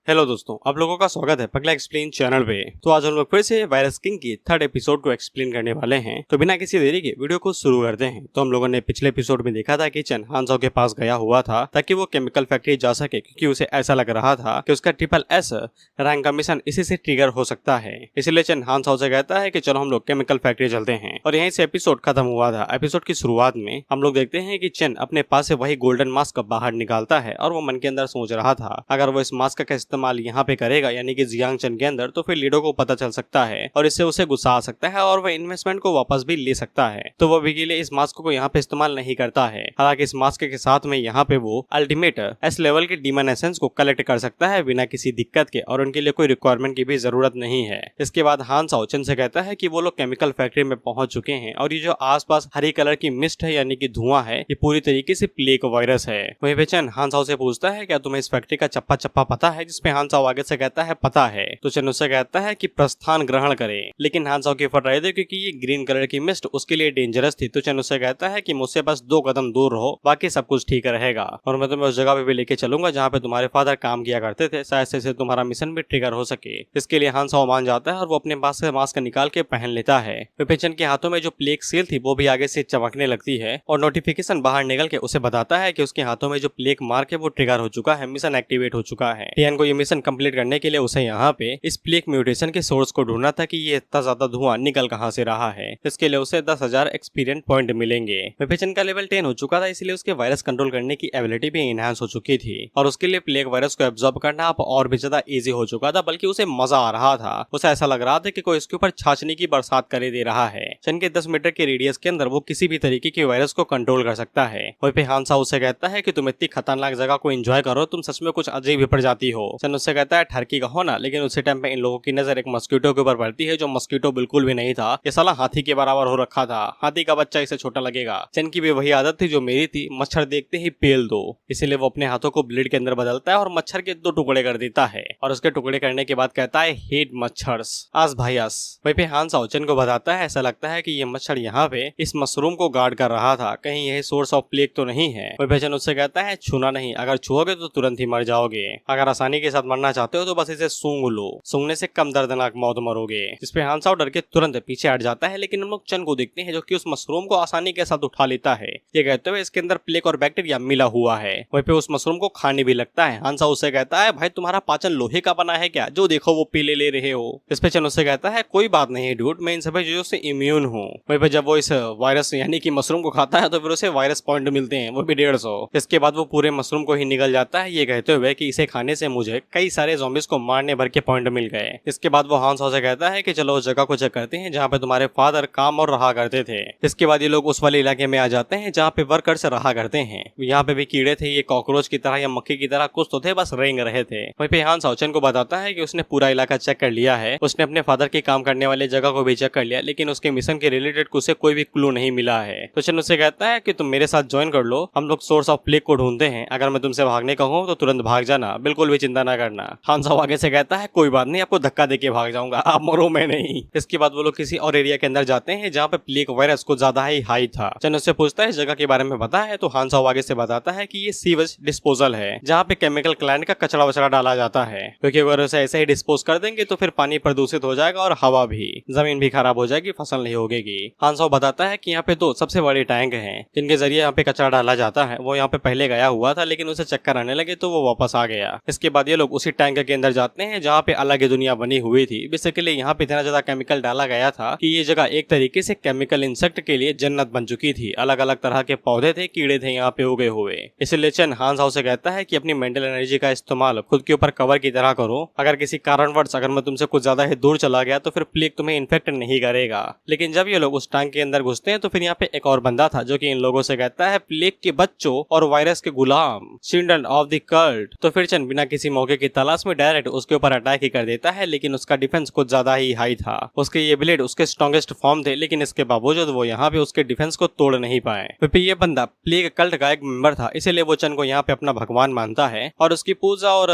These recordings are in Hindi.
हेलो दोस्तों, आप लोगों का स्वागत है पगला एक्सप्लेन चैनल पे। तो आज हम लोग फिर से वायरस किंग की थर्ड एपिसोड को एक्सप्लेन करने वाले हैं। तो बिना किसी देरी के वीडियो को शुरू करते हैं। तो हम लोगों ने पिछले एपिसोड में देखा था कि चन हांसाओ के पास गया हुआ था ताकि वो केमिकल फैक्ट्री जा सके, क्योंकि उसे ऐसा लग रहा था कि उसका SSS रैंक का मिशन इसी से ट्रिगर हो सकता है। इसलिए चन हांसाओ से कहता है कि चलो हम लोग केमिकल फैक्ट्री चलते हैं। और यहीं से एपिसोड खत्म हुआ था। एपिसोड की शुरुआत में हम लोग देखते हैं कि चन अपने पास से वही गोल्डन मास्क बाहर निकालता है और वो मन के अंदर सोच रहा था अगर वो इस मास्क का इस्तेमाल यहाँ पे करेगा यानी कि जियांग चन के अंदर, तो फिर लीडो को पता चल सकता है और इससे उसे गुस्सा आ सकता है और वह इन्वेस्टमेंट को वापस भी ले सकता है। तो वो अभी के लिए इस मास्क को यहाँ पे इस्तेमाल नहीं करता है। हालांकि इस मास्क के साथ में यहाँ पे वो अल्टीमेट एस लेवल के डीमन एसेंस को कलेक्ट कर सकता है बिना किसी दिक्कत के, और उनके लिए कोई रिक्वायरमेंट की भी जरूरत नहीं है। इसके बाद हांसाओ चन से कहता है कि वो लोग केमिकल फैक्ट्री में पहुंच चुके हैं और ये जो आसपास हरी कलर की मिस्ट है यानी कि धुआं है, ये पूरी तरीके से प्लेग वायरस है। वहीं पे चन हांसाओ से पूछता है क्या तुम्हें इस फैक्ट्री का चप्पा चप्पा पता है, जिसपे हांसाओ आगे से कहता है पता है। तो चन उससे कहता है कि प्रस्थान ग्रहण करे, लेकिन हांसाओ की फट रहे थे क्योंकि ये ग्रीन कलर की मिस्ट उसके लिए डेंजरस थी। तो चन उससे कहता है कि मुझसे बस 2 कदम दूर रहो, बाकी सब कुछ ठीक रहेगा और मैं तुम्हें उस जगह पे भी लेके चलूंगा जहाँ पे तुम्हारे फादर काम किया करते थे, शायद से तुम्हारा मिशन भी ट्रिगर हो सके। इसके लिए हांसाओ मान जाता है और वो अपने पास से मास्क निकाल के पहन लेता है। चन के हाथों में जो प्लेग सील थी वो भी आगे से चमकने लगती है और नोटिफिकेशन बाहर निकल के उसे बताता है कि उसके हाथों में जो प्लेग मार्क है वो ट्रिगर हो चुका है, मिशन एक्टिवेट हो चुका है। टियान को ये मिशन कंप्लीट करने के लिए उसे यहाँ पे इस प्लेग म्यूटेशन के सोर्स को ढूंढना था कि ये इतना ज्यादा धुआं निकल कहां से रहा है। इसके लिए उसे 10,000 एक्सपीरियंस पॉइंट मिलेंगे। चन का लेवल 10 हो चुका था, इसलिए उसके वायरस कंट्रोल करने की एबिलिटी भी एनहांस हो चुकी थी और उसके लिए प्लेग वायरस को एब्जॉर्ब करना अब और भी ज्यादा इजी हो चुका था, बल्कि उसे मजा आ रहा था। उसे ऐसा लग रहा था कि कोई इसके ऊपर छाछनी की बरसात करे दे रहा है। चन के 10 मीटर के रेडियस के अंदर वो किसी भी तरीके के वायरस को कंट्रोल कर सकता है। वहीं पे हांसाओ उसे कहता है कि तुम इतनी खतरनाक जगह को एंजॉय करो, तुम सच में कुछ अजीब ही प्रजाति हो। चन उससे कहता है ठरकी का हो ना, लेकिन उसी टाइम पे इन लोगों की नजर एक मस्कीटो के ऊपर पड़ती है जो मस्कीटो बिल्कुल भी नहीं था। ये साला हाथी के बराबर हो रखा था, हाथी का बच्चा इसे छोटा लगेगा। चन की भी वही आदत थी जो मेरी थी, मच्छर देखते ही पेल दो। इसीलिए वो अपने हाथों को ब्लेड के अंदर बदलता है और मच्छर के 2 टुकड़े कर देता है और उसके टुकड़े करने के बाद कहता है हेट मच्छर्स आस भाई आस। वहीं पे हांसाओ चन को बताता है ऐसा लगता है कि ये मच्छर यहाँ पे इस मशरूम को गार्ड कर रहा था, कहीं यही सोर्स ऑफ प्लेग तो नहीं है। वहीं पे चन उससे कहता है छूना नहीं, अगर छुओगे तो तुरंत ही मर जाओगे, अगर आसानी के साथ मरना चाहते हो तो बस इसे सूंघ लो, सूंघने से कम दर्दनाक मौत मरोगे। जिसपे हांसाओ डर के तुरंत पीछे हट जाता है, लेकिन हम लोग चन को देखते हैं जो कि उस मशरूम को आसानी के साथ उठा लेता है, ये कहते हुए इसके अंदर प्लेग और बैक्टीरिया मिला हुआ है। वहीं पे उस मशरूम को खाने भी लगता है। हांसाओ उससे कहता है भाई तुम्हारा पाचन लोहे का बना है क्या, जो देखो वो पीले ले रहे हो। इस पे चन उससे कहता है कोई बात नहीं डूड, मैं इन सभी चीजों से इम्यून हूँ। वहीं पे जब वो इस वायरस यानी कि मशरूम को खाता है तो फिर उसे वायरस पॉइंट मिलते हैं, वो भी 150। इसके बाद वो पूरे मशरूम को ही निगल जाता है, ये कहते हुए कि इसे खाने से मुझे कई सारे ज़ॉम्बीज को मारने भर के पॉइंट मिल गए। इसके बाद वो हांसाओ से कहता है कि चलो उस जगह को चेक करते हैं जहाँ पे तुम्हारे फादर काम और रहा करते थे। इसके बाद ये लोग उस वाले इलाके में आ जाते हैं जहाँ पे वर्कर्स रहा करते हैं। यहाँ पे भी कीड़े थे, ये कॉकरोच की तरह या मक्खी की तरह कुछ तो थे, बस रेंग रहे थे। वहीं पे हांसाओ चन को बताता है कि उसने पूरा इलाका चेक कर लिया है, उसने अपने फादर के काम करने वाले जगह को भी चेक कर लिया, लेकिन उसके मिशन के रिलेटेड उसे कोई भी क्लू नहीं मिला है। तो चन उससे कहता है कि तुम मेरे साथ ज्वाइन कर लो, हम लोग सोर्स ऑफ प्लेग को ढूंढते हैं, अगर मैं तुमसे भागने कहूँ तो तुरंत भाग जाना, बिल्कुल भी चिंता ना करना। हांसाओ आगे से कहता है कोई बात नहीं, आपको धक्का देके भाग जाऊंगा, आप मरो मैं नहीं। इसके बाद वो लोग किसी और एरिया के अंदर जाते हैं जहाँ पे प्लेग वायरस कुछ ज्यादा ही हाई था। चन उससे पूछता है इस जगह के बारे में पता है, तो हांसाओ आगे से बताता है कि ये सीवेज डिस्पोजल है जहाँ पे केमिकल क्लाइंट का कचरा वचड़ा डाला जाता है, क्योंकि अगर उसे ऐसे ही डिस्पोज कर देंगे तो फिर पानी प्रदूषित हो जाएगा और हवा भी, जमीन भी खराब हो जाएगी, फसल नहीं होगी। हांसाओ बताता है कि यहाँ पे 2 सबसे बड़े टैंक हैं जिनके जरिए यहाँ पे कचरा डाला जाता है। वो यहाँ पे पहले गया हुआ था, लेकिन उसे चक्कर आने लगे तो वो वापस आ गया। इसके बाद ये लोग उसी टैंक के अंदर जाते हैं जहाँ पे अलग ही दुनिया बनी हुई थी। बेसिकली यहाँ पे इतना ज्यादा केमिकल डाला गया था कि ये जगह एक तरीके से केमिकल इंसेक्ट के लिए जन्नत बन चुकी थी। अलग अलग तरह के पौधे थे, कीड़े थे यहाँ पे उगे हुए। इसलिए चन हांसाओ से कहता है कि अपनी मेंटल एनर्जी का इस्तेमाल खुद के ऊपर कवर की तरह करो, अगर किसी कारणवश अगर मैं तुमसे कुछ ज्यादा ही दूर चला गया तो फिर प्लेग तुम्हें इन्फेक्ट नहीं करेगा। लेकिन जब ये लोग उस टैंक के अंदर घुसते हैं तो फिर यहाँ पे एक और बंदा था जो कि इन लोगों से कहता है प्लेग के बच्चों और वायरस के गुलाम, चिल्ड्रन ऑफ द कल्ट। तो फिर चन बिना किसी मौके की तलाश में डायरेक्ट उसके ऊपर अटैक ही कर देता है, लेकिन उसका डिफेंस कुछ ज्यादा ही हाई था। उसके ये ब्लेड उसके स्ट्रॉन्गेस्ट फॉर्म थे, लेकिन इसके बावजूद वो यहाँ पे उसके डिफेंस को तोड़ नहीं पाए। फिर ये बंदा प्लेग कल्ट का एक मेंबर था, इसीलिए वो चन को यहाँ पे अपना भगवान मानता है और उसकी पूजा और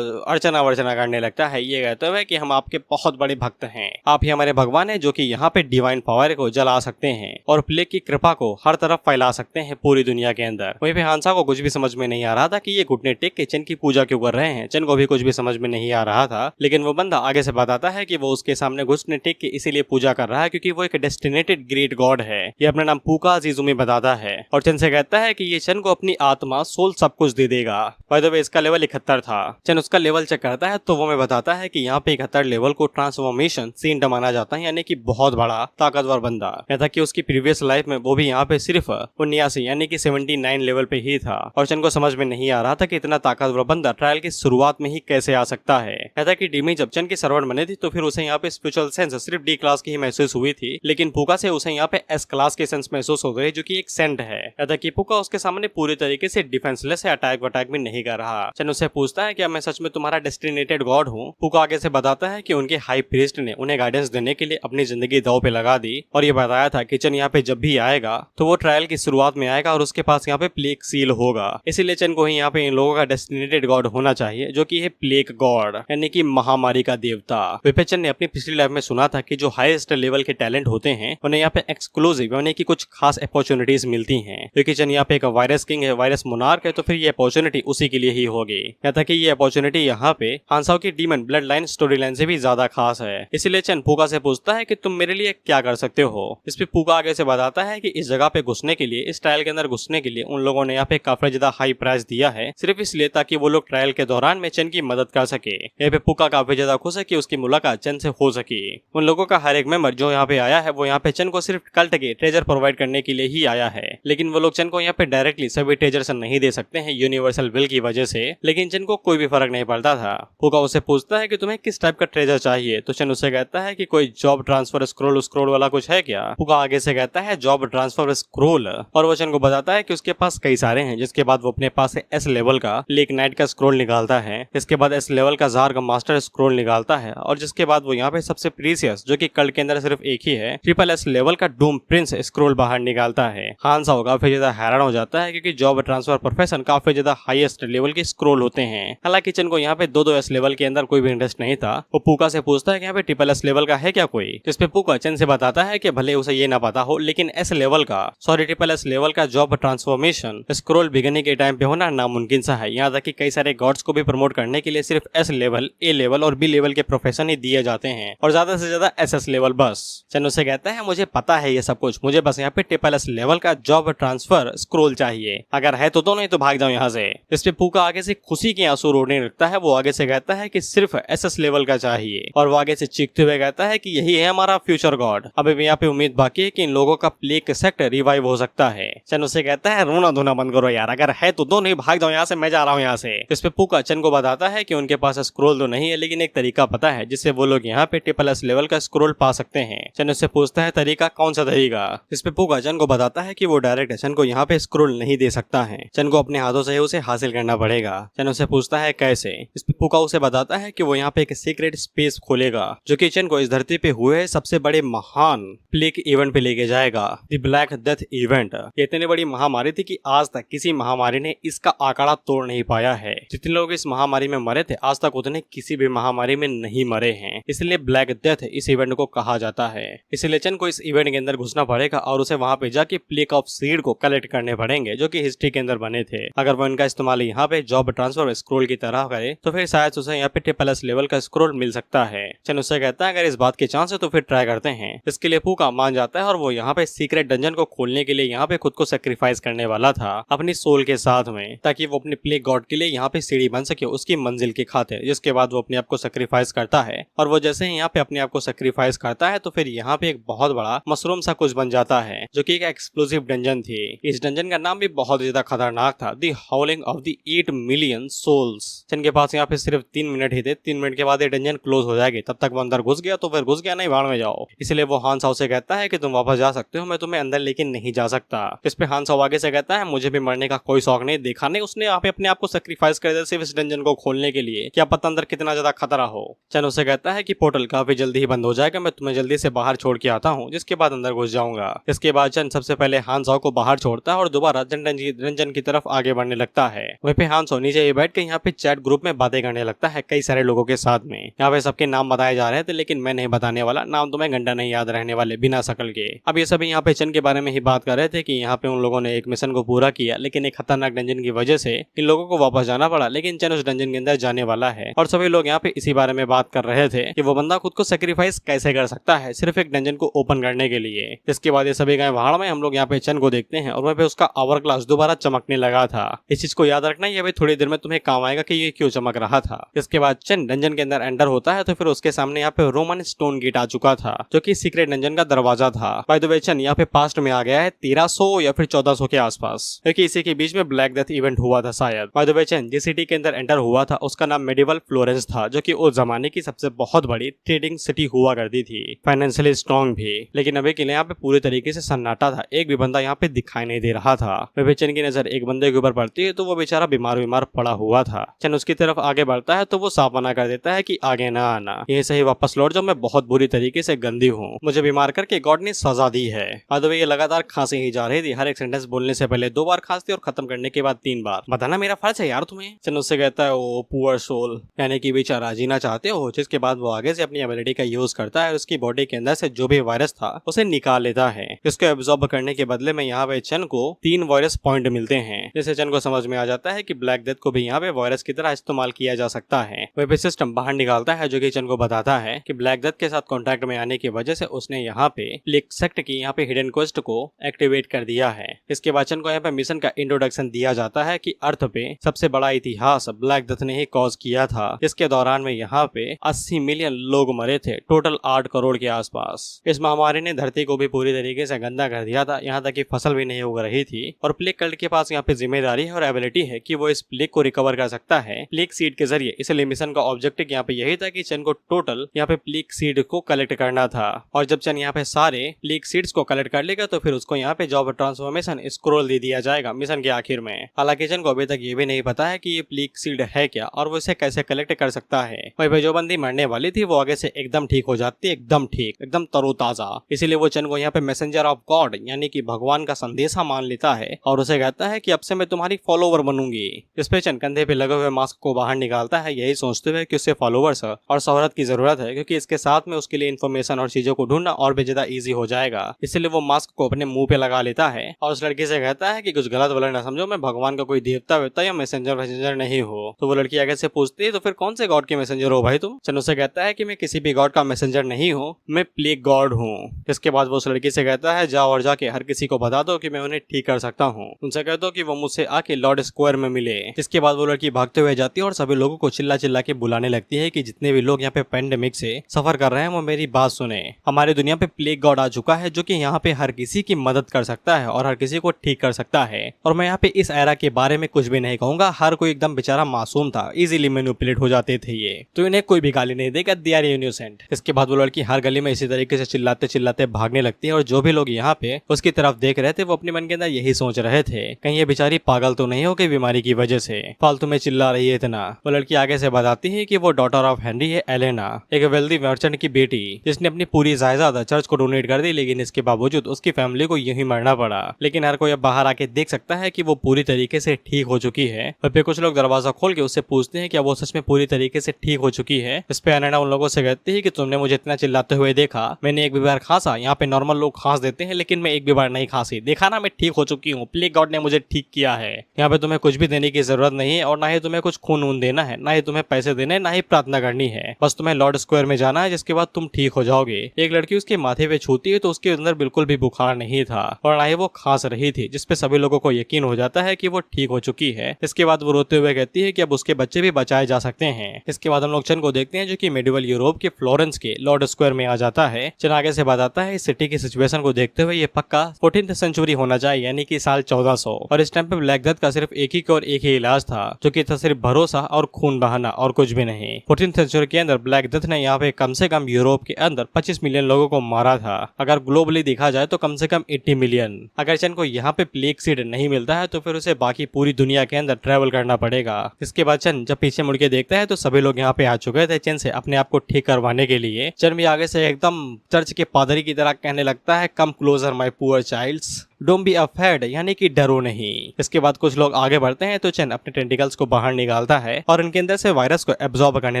अर्चना वर्चना करने लगता है, ये कहते हुए कि हम आपके बहुत बड़े भक्त हैं, आप ही हमारे भगवान हैं जो कि यहाँ पे डिवाइन पावर को जला सकते हैं और प्लेग की कृपा को हर तरफ फैला सकते हैं पूरी दुनिया के अंदर। वहीं पे हांसा को कुछ भी समझ में नहीं आ रहा था कि ये घुटने टेक के चन की पूजा क्यों कर रहे हैं। चन को को भी कुछ भी समझ में नहीं आ रहा था, लेकिन वो बंदा आगे से बताता है कि वो उसके सामने घुटने टेक के इसीलिए पूजा कर रहा है क्योंकि वो एक डेस्टिनेटेड ग्रेट गॉड है। ये अपना नाम पुका अजीजुमी बताता है और चन से कहता है कि ये चन को अपनी आत्मा सोल सब कुछ दे देगा। बाय द वे इसका लेवल 71 था। चन उसका लेवल चेक करता है तो वो हमें बताता है कि यहाँ पे 71 लेवल को ट्रांसफॉर्मेशन सेंट माना जाता है, यानी कि बहुत बड़ा ताकतवर बंदा। यहाँ तक कि उसकी प्रीवियस लाइफ में वो भी यहाँ पे सिर्फ 79 यानी कि 79 लेवल पे ही था और चन को समझ में नहीं आ रहा था कि इतना ताकतवर बंदा ट्रायल की शुरुआत में ही कैसे आ सकता है। कहता कि डीमी जब चन की सर्वेंट बने थी तो फिर उसे यहाँ पे स्पिरिचुअल सेंस सिर्फ डी क्लास की ही महसूस हुई थी, लेकिन पुका से उसे यहाँ पे एस क्लास की सेंस महसूस हो गई जो कि एक सेंट है। कहता कि पुका उसके सामने पूरी तरीके से डिफेंसलेस है, अटैक वटैक भी नहीं कर रहा। चन उससे पूछता है कि मैं सच में तुम्हारा डेस्टिनेटेड गॉड हूँ। पुका आगे से बताता है कि उनके हाई प्रीस्ट ने उन्हें गाइडेंस देने के लिए अपनी जिंदगी दांव पे लगा दी और ये बताया था कि चन यहाँ पे जब भी आएगा तो वो ट्रायल की शुरुआत में आएगा और उसके पास यहाँ पे प्लेग सील होगा, इसीलिए चन को ही यहाँ पे इन लोगों का डेस्टिनेटेड गॉड होना चाहिए जो कि है प्लेग गॉड यानी कि महामारी का देवता। विपेचन ने अपनी पिछली लाइफ में सुना था कि जो हाईएस्ट लेवल के टैलेंट होते हैं उन्हें यहाँ पे एक्सक्लूसिव यानी कि कुछ खास अपॉर्चुनिटीज मिलती हैं, क्योंकि चन यहाँ पे एक वायरस किंग है, वायरस मोनार्क है, तो फिर ये अपॉर्चुनिटी उसी के लिए ही होगी। यहाँ तक कि ये अपॉर्चुनिटी यहाँ पे हानसाओ की demon blood line story line से भी ज्यादा खास है। इसीलिए चन पुका से पूछता है कि तुम मेरे लिए क्या कर सकते हो। इस पे पुका आगे से बताता है कि इस जगह पे घुसने के लिए, इस ट्रायल के अंदर घुसने के लिए उन लोगों ने यहाँ पे काफी ज्यादा हाई प्राइस दिया है, सिर्फ इसलिए ताकि वो लोग ट्रायल के दौरान में चन की मदद कर सके। यहाँ पे पुका काफी ज्यादा खुश है कि उसकी मुलाकात चन से हो सकी। उन लोगों का हर एक मेंबर जो यहाँ पे आया है वो यहाँ पे चन को सिर्फ कल्ट के ट्रेजर प्रोवाइड करने के लिए ही आया है, लेकिन वो लोग चन को यहाँ पे डायरेक्टली सभी ट्रेजर से नहीं दे सकते हैं यूनिवर्सल विल की वजह से, लेकिन चन को कोई भी फर्क नहीं पड़ता था। पुका उसे पूछता है कि तुम्हें किस टाइप का ट्रेजर चाहिए, तो चन उसे कहता है कि कोई जॉब ट्रांसफर स्क्रोल वाला कुछ है क्या। पुका आगे से कहता है जॉब ट्रांसफर स्क्रोल, और वो चन को बताता है कि उसके पास कई सारे हैं, जिसके बाद वो अपने पास एस लेवल का लेक नाइट का स्क्रोल निकालता है, इसके बाद एस लेवल का जार का मास्टर स्क्रोल निकालता है, और जिसके बाद वो यहाँ पे सबसे प्रीसियस जो कि कल्ट के अंदर सिर्फ एक ही है ट्रिपल एस लेवल का डूम प्रिंस स्क्रोल बाहर निकालता है। हानसाओ काफी ज्यादा हैरान हो जाता है क्योंकि जॉब ट्रांसफर प्रोफेशन काफी ज्यादा हाईएस्ट लेवल के स्क्रोल होते हैं। हालांकि चन को यहाँ पे दो एस लेवल के अंदर कोई भी इंटरेस्ट नहीं था। वो पुका से पूछता है कि यहाँ पे ट्रिपल एस लेवल का है क्या कोई, जिस पे पुका चन से बताता है कि भले उसे ये ना पता हो लेकिन एस लेवल का ट्रिपल एस लेवल का जॉब ट्रांसफॉर्मेशन स्क्रोल बिगनिंग के टाइम पे होना नामुमकिन सा है। यहाँ तक कि कई सारे गॉड्स को भी प्रमोट करने के लिए सिर्फ एस लेवल, ए लेवल और बी लेवल के प्रोफेशन ही दिए जाते हैं और ज्यादा से ज्यादा एस लेवल बस। चन उसे कहता है मुझे पता है ये सब कुछ, मुझे बस यहाँ पे ट्रिपल एस लेवल का जॉब ट्रांसफर स्क्रोल चाहिए, अगर है तो नहीं तो भाग जाओ यहाँ से। इस पे पुका आगे से खुशी के आंसू रोने लगता है। वो आगे से कहता है कि सिर्फ एस लेवल का चाहिए और वो आगे से चीखते हुए कहता है कि यही है हमारा फ्यूचर गॉड। अभी भी यहाँ पे उम्मीद बाकी है कि इन लोगों का प्लेग सेक्टर रिवाइव हो सकता है। चन उसे कहता है रोना धोना बंद करो यार, अगर है तो दो, नहीं भाग जाओ यहाँ से, मैं जा रहा हूँ यहाँ से। इस पे पुका चन को बताता है कि उनके पास स्क्रोल तो नहीं है लेकिन एक तरीका पता है जिससे वो लोग यहाँ पे ट्रिपल एस लेवल का स्क्रोल पा सकते हैं। चन उससे पूछता है तरीका, कौन सा तरीका। इस पे पुका चन को बताता है कि वो डायरेक्ट चन को यहाँ पे स्क्रोल नहीं दे सकता है, चन को अपने हाथों से उसे हासिल करना पड़ेगा। चन उससे पूछता है कैसे। इस पे पुका उसे बताता है कि वो यहाँ पे एक सीक्रेट स्पेस खोलेगा जो कि चन को इस धरती पे हुए सबसे बड़े महान प्लेग इवेंट पे लेके जाएगा, द ब्लैक डेथ इवेंट। ये इतनी बड़ी महामारी थी कि आज तक किसी महामारी ने इसका आंकड़ा तोड़ नहीं पाया है। जितने लोग इस महामारी में मरे थे आज तक उतने किसी भी महामारी में नहीं मरे हैं, इसलिए ब्लैक डेथ इस इवेंट को कहा जाता है। इसलिए चन को इस इवेंट के अंदर घुसना पड़ेगा और उसे वहाँ पे जाके प्लेग ऑफ सीड को कलेक्ट करने पड़ेंगे जो कि हिस्ट्री के अंदर बने थे। अगर वो इनका इस्तेमाल यहाँ पे जॉब ट्रांसफर स्क्रोल की तरह करे तो फिर शायद उसे यहाँ पे ट्रिपल एस लेवल का स्क्रोल मिल सकता है। चन उससे कहता है अगर इस बात की चांस है तो फिर ट्राई करते हैं। इसके लिए पुका मान जाता है और वो यहाँ पे सीक्रेट डंजन को खोलने के लिए यहाँ पे खुद को सेक्रीफाइस करने वाला था अपनी सोल के साथ में, ताकि वो अपने प्लेग गॉड के लिए यहाँ पे सीढ़ी बन सके उसकी मंजिल की खातिर। जिसके बाद वो अपने आप को सेक्रीफाइस करता है और वो जैसे ही यहाँ पे अपने आप को सेक्रीफाइस करता है तो फिर यहाँ पे एक बहुत बड़ा मशरूम सा कुछ बन जाता है जो कि एक एक्सप्लोसिव डंजन थी। इस डंजन का नाम भी बहुत ज्यादा खतरनाक था, the howling of the 8 million souls. चन के पास यहाँ पे सिर्फ 3 मिनट ही थे, 3 मिनट के बाद ये डंजन क्लोज हो जाएगी, तब तक वो अंदर घुस गया तो फिर घुस गया, नहीं भाड़ में जाओ। इसलिए वो हानसाओ से कहता है कि तुम वापस जा सकते हो, मैं तुम्हें अंदर लेकिन नहीं जा सकता। इस पे हानसाओ आगे से कहता है मुझे भी मरने का कोई शौक नहीं, देखा नहीं उसने यहाँ पे अपने आप को सेक्रीफाइस कर दिया सिर्फ इस डंजन को खोलने के लिए, क्या पता अंदर कितना ज्यादा खतरा हो। चन उसे कहता है कि पोर्टल काफी जल्दी ही बंद हो जाएगा, मैं तुम्हें जल्दी से बाहर छोड़ के आता हूँ, जिसके बाद अंदर घुस जाऊंगा। इसके बाद चन सबसे पहले हानसाओ को बाहर छोड़ता है और दोबारा रंजन की तरफ आगे बढ़ने लगता है। वहीं पे हानसाओ नीचे बैठ के यहाँ पे चैट ग्रुप में बातें करने लगता है कई सारे लोगों के साथ में। यहाँ पे सबके नाम बताए जा रहे थे लेकिन मैं नहीं बताने वाला, नाम तुम्हें घंटा नहीं याद रहने वाले बिना शकल के। अब ये सभी यहाँ पे चन के बारे में ही बात कर रहे थे कि यहाँ पे उन लोगों ने एक मिशन को पूरा किया लेकिन एक खतरनाक डंजन की वजह से इन लोगों को वापस जाना पड़ा, लेकिन चन उस डंजन डंजन के अंदर जाने वाला है और सभी लोग यहाँ पे इसी बारे में बात कर रहे थे कि वो बंदा खुद को सेक्रीफाइस कैसे कर सकता है सिर्फ एक डंजन को ओपन करने के लिए। इसके बाद ये सभी गए पहाड़ में। हम लोग यहाँ पे चन को देखते हैं और वहाँ पे उसका आवर ग्लास दोबारा चमकने लगा था। इस चीज को याद रखना, ये थोड़ी देर में तुम्हें काम आएगा कि ये क्यों चमक रहा था। इसके बाद चन डंजन के अंदर एंटर होता है तो फिर उसके सामने यहाँ पे रोमन स्टोन गेट आ चुका था जो कि सीक्रेट डंजन का दरवाजा था। बाय द वे चन यहाँ पे पास्ट में आ गया है 1300 या फिर 1400 के आसपास, क्योंकि इसी के बीच में ब्लैक डेथ इवेंट हुआ था शायद। बाय द वे चन जिस सिटी के अंदर एंटर हुआ था उसका नाम मेडिवल फ्लोरेंस था, जो कि उस जमाने की सबसे बहुत बड़ी ट्रेडिंग सिटी हुआ करती थी, फाइनेंशियली स्ट्रॉन्ग भी। लेकिन अभी के लिए यहाँ पे पूरे तरीके से सन्नाटा था, एक भी बंदा यहाँ पे दिखाई नहीं दे रहा था। वह चन की नजर एक बंदे के ऊपर पड़ती है तो वो बेचारा बीमार पड़ा हुआ था। चन उसकी तरफ आगे बढ़ता है तो वो साफ मना कर देता है कि आगे ना आना, ये सही वापस लौट जाओ, मैं बहुत बुरी तरीके से गंदी हूँ, मुझे बीमार करके गॉड ने सजा दी है। अदवे ये लगातार खांसी ही जा रही थी, हर एक सेंटेंस बोलने से पहले 2 बार खांसती और खत्म करने के बाद 3 बार। बताना मेरा फर्ज है यार तुम्हें। चन उससे कहता है ओ पुअर सोल, यानी कि बेचारा जीना चाहते हो। जिसके बाद वो आगे से अपनी एबिलिटी का यूज करता है, उसकी बॉडी के अंदर से जो भी वायरस था उसे निकाल लेता है। इसको एब्जॉर्ब करने के बदले में यहाँ पे चन को 3 वायरस पॉइंट मिलते हैं, जिससे चन को समझ में आ जाता है कि ब्लैक डेथ को भी यहाँ पे वायरस की तरह इस्तेमाल किया जा सकता है। वह सिस्टम बाहर निकालता है जो कि चन को बताता है कि ब्लैक डेथ के साथ कॉन्टैक्ट में आने की वजह से उसने यहाँ पे प्लेग सेक्ट की यहाँ पे हिडन क्वेस्ट को एक्टिवेट कर दिया है। इसके बाद चन को यहाँ पे मिशन का इंट्रोडक्शन दिया जाता है कि अर्थ पे सबसे बड़ा इतिहास ब्लैक डेथ ने ही कॉज किया था। इसके दौरान में यहाँ पे 80 मिलियन लोग मरे थे, टोटल 8 करोड़ के आसपास। इस महामारी ने धरती को भी पूरी तरीके से गंदा कर दिया था, यहाँ तक कि फसल भी नहीं उग रही थी। और प्लेग कल्ट के पास यहाँ पे जिम्मेदारी है और एबिलिटी है कि वो इस प्लेग को रिकवर कर सकता है प्लेग सीड के जरिए। इसलिए मिशन का ऑब्जेक्टिव यहाँ पे यही था कि चन को टोटल यहाँ पे प्लेग सीड को कलेक्ट करना था। और जब चन यहाँ पे सारे प्लेग सीड्स को कलेक्ट कर लेगा तो फिर उसको यहाँ पे जॉब ट्रांसफॉर्मेशन स्क्रोल दे दिया जाएगा मिशन के आखिर में। हालांकि चन को अभी तक ये भी नहीं पता है कि ये प्लेग सीड है क्या और वो इसे कैसे कलेक्ट कर सकता है। वही जो बंदी मरने वाली थी वो आगे से एकदम ठीक हो जाती है, एकदम ठीक, एकदम तरोताजा। इसीलिए वो चन को यहाँ पे मैसेंजर ऑफ गॉड यानी कि भगवान का संदेशा मान लेता है और उसे कहता है कि अब से मैं तुम्हारी फॉलोवर बनूंगी। इस पे चन कंधे पे लगे हुए मास्क को बाहर निकालता है, यही सोचते हुए कि उसे फॉलोवर्स और शोहरत की जरूरत है, क्योंकि इसके साथ में उसके लिए इन्फॉर्मेशन और चीजों को ढूंढना और भी ज्यादा इजी हो जाएगा। इसलिए वो मास्क को अपने मुंह पे लगा लेता है और उस लड़की से कहता है कि कुछ गलत वलत ना समझो, मैं भगवान का कोई देवता वेवता या मैसेंजर नहीं हो। तो वो लड़की आगे से पूछती है तो फिर कौन से गॉड के मैसेंजर हो भाई तुम? चन उसे कहता है कि मैं किसी भी गॉड का मैसेंजर नहीं हूँ, मैं प्लेग गॉड हूँ। इसके बाद वो उस लड़की से कहता है जाओ और जाके हर किसी को बता दो कि मैं उन्हें ठीक कर सकता हूँ, उनसे कह दो कि वो मुझसे आके लॉर्ड स्क्वायर में मिले। इसके बाद वो लड़की भागते हुए जाती है और सभी लोगों को चिल्ला चिल्ला के बुलाने लगती है कि जितने भी लोग यहाँ पे पेंडेमिक से सफर कर रहे हैं वो मेरी बात सुने। हमारी दुनिया पे प्लेग गॉड आ चुका है जो कि यहाँ पे हर किसी की मदद कर सकता है और हर किसी को ठीक कर सकता है। और मैं यहाँ पे इस एरा के बारे में कुछ भी नहीं कहूंगा, हर कोई एकदम बेचारा मासूम था, इजीली मैनिपुलेट हो जाते थे ये, तो इन्हें कोई भी गाली नहीं देगा, दे आर इनोसेंट। इसके बाद वो लड़की हर गली में इसी तरीके से चिल्लाते चिल्लाते भागने लगती है और जो भी लोग यहाँ पे उसकी तरफ देख रहे थे वो अपने मन के अंदर यही सोच रहे थे कहीं ये बेचारी पागल तो नहीं हो गई बीमारी की वजह से, फालतू में चिल्ला रही है इतना। वो लड़की आगे से बताती है कि वो डॉटर ऑफ हेनरी है, एलेना, एक वेल्दी मर्चेंट की बेटी जिसने अपनी पूरी जायदाद चर्च को डोनेट कर दी, लेकिन इसके बावजूद उसकी फैमिली को यूं ही मरना पड़ा। लेकिन हर कोई अब बाहर आके देख सकता है कि वो पूरी तरीके से ठीक हो चुकी है। फिर कुछ लोग दरवाजा खोल के उससे पूछते हैं कि वो सच में पूरी तरीके से ठीक हो चुकी है। इस पे एलेना उन लोगों से कहती है कि तुमने मुझे इतना चिल्लाते हुए देखा, मैंने एक भी बार खांसा, यहाँ पे नॉर्मल लोग खांस देते हैं लेकिन मैं एक भी बार नहीं खांसी, देखा ना मैं ठीक हो चुकी हूँ, प्लेग गॉड ने मुझे ठीक किया है। यहाँ पे तुम्हें कुछ भी देने की जरूरत नहीं है और ना ही तुम्हें कुछ खून वून देना है, ना ही तुम्हें पैसे देने, ना ही प्रार्थना करनी है, बस तुम्हें लॉर्ड स्क्वायर में जाना है जिसके बाद तुम ठीक हो जाओगे। एक लड़की उसके माथे पे छूती है तो उसके अंदर बिल्कुल भी बुखार नहीं था और ना ही वो खांस रही थी, जिसपे सभी लोगों को यकीन हो जाता है कि वो ठीक हो चुकी है। इसके बाद वो रोते हुए कहती है कि अब उसके बच्चे भी बचाए जा सकते हैं। इसके बाद हम लोग चन को देखते हैं जो कि मेडिवल यूरोप के फ्लोरेंस के लॉर्ड स्क्वायर में आ जाता है। चन आगे से बताता है इस सिटी की सिचुएशन को देखते हुए ये पक्का 14th सेंचुरी होना चाहिए, यानी कि साल 1400, और इस टाइम पे ब्लैक डेथ का सिर्फ एक ही इलाज था जो कि था सिर्फ भरोसा और खून बहाना और कुछ भी नहीं। 14th सेंचुरी के अंदर ब्लैक डेथ ने यहाँ पे कम से कम यूरोप के अंदर 25 मिलियन लोगों को मारा था। अगर ग्लोबली देखा जाए तो कम से कम 80 मिलियन। अगर चन को यहाँ पे प्लेग सीड नहीं मिलता है तो फिर उसे बाकी पूरी दुनिया के अंदर ट्रेवल करना पड़ेगा। इसके बाद चन जब पीछे मुड़ के देखता है तो सभी लोग यहाँ पे आ चुके थे चन से अपने आप को ठीक करवाने के लिए। चन भी आगे से एकदम चर्च के पादरी की तरह कहने लगता है come closer my poor childs, don't be afraid यानी कि डरो नहीं। इसके बाद कुछ लोग आगे बढ़ते हैं तो चेन अपने टेंटिकल्स को बाहर निकालता है और इनके अंदर से वायरस को एब्जॉर्ब करने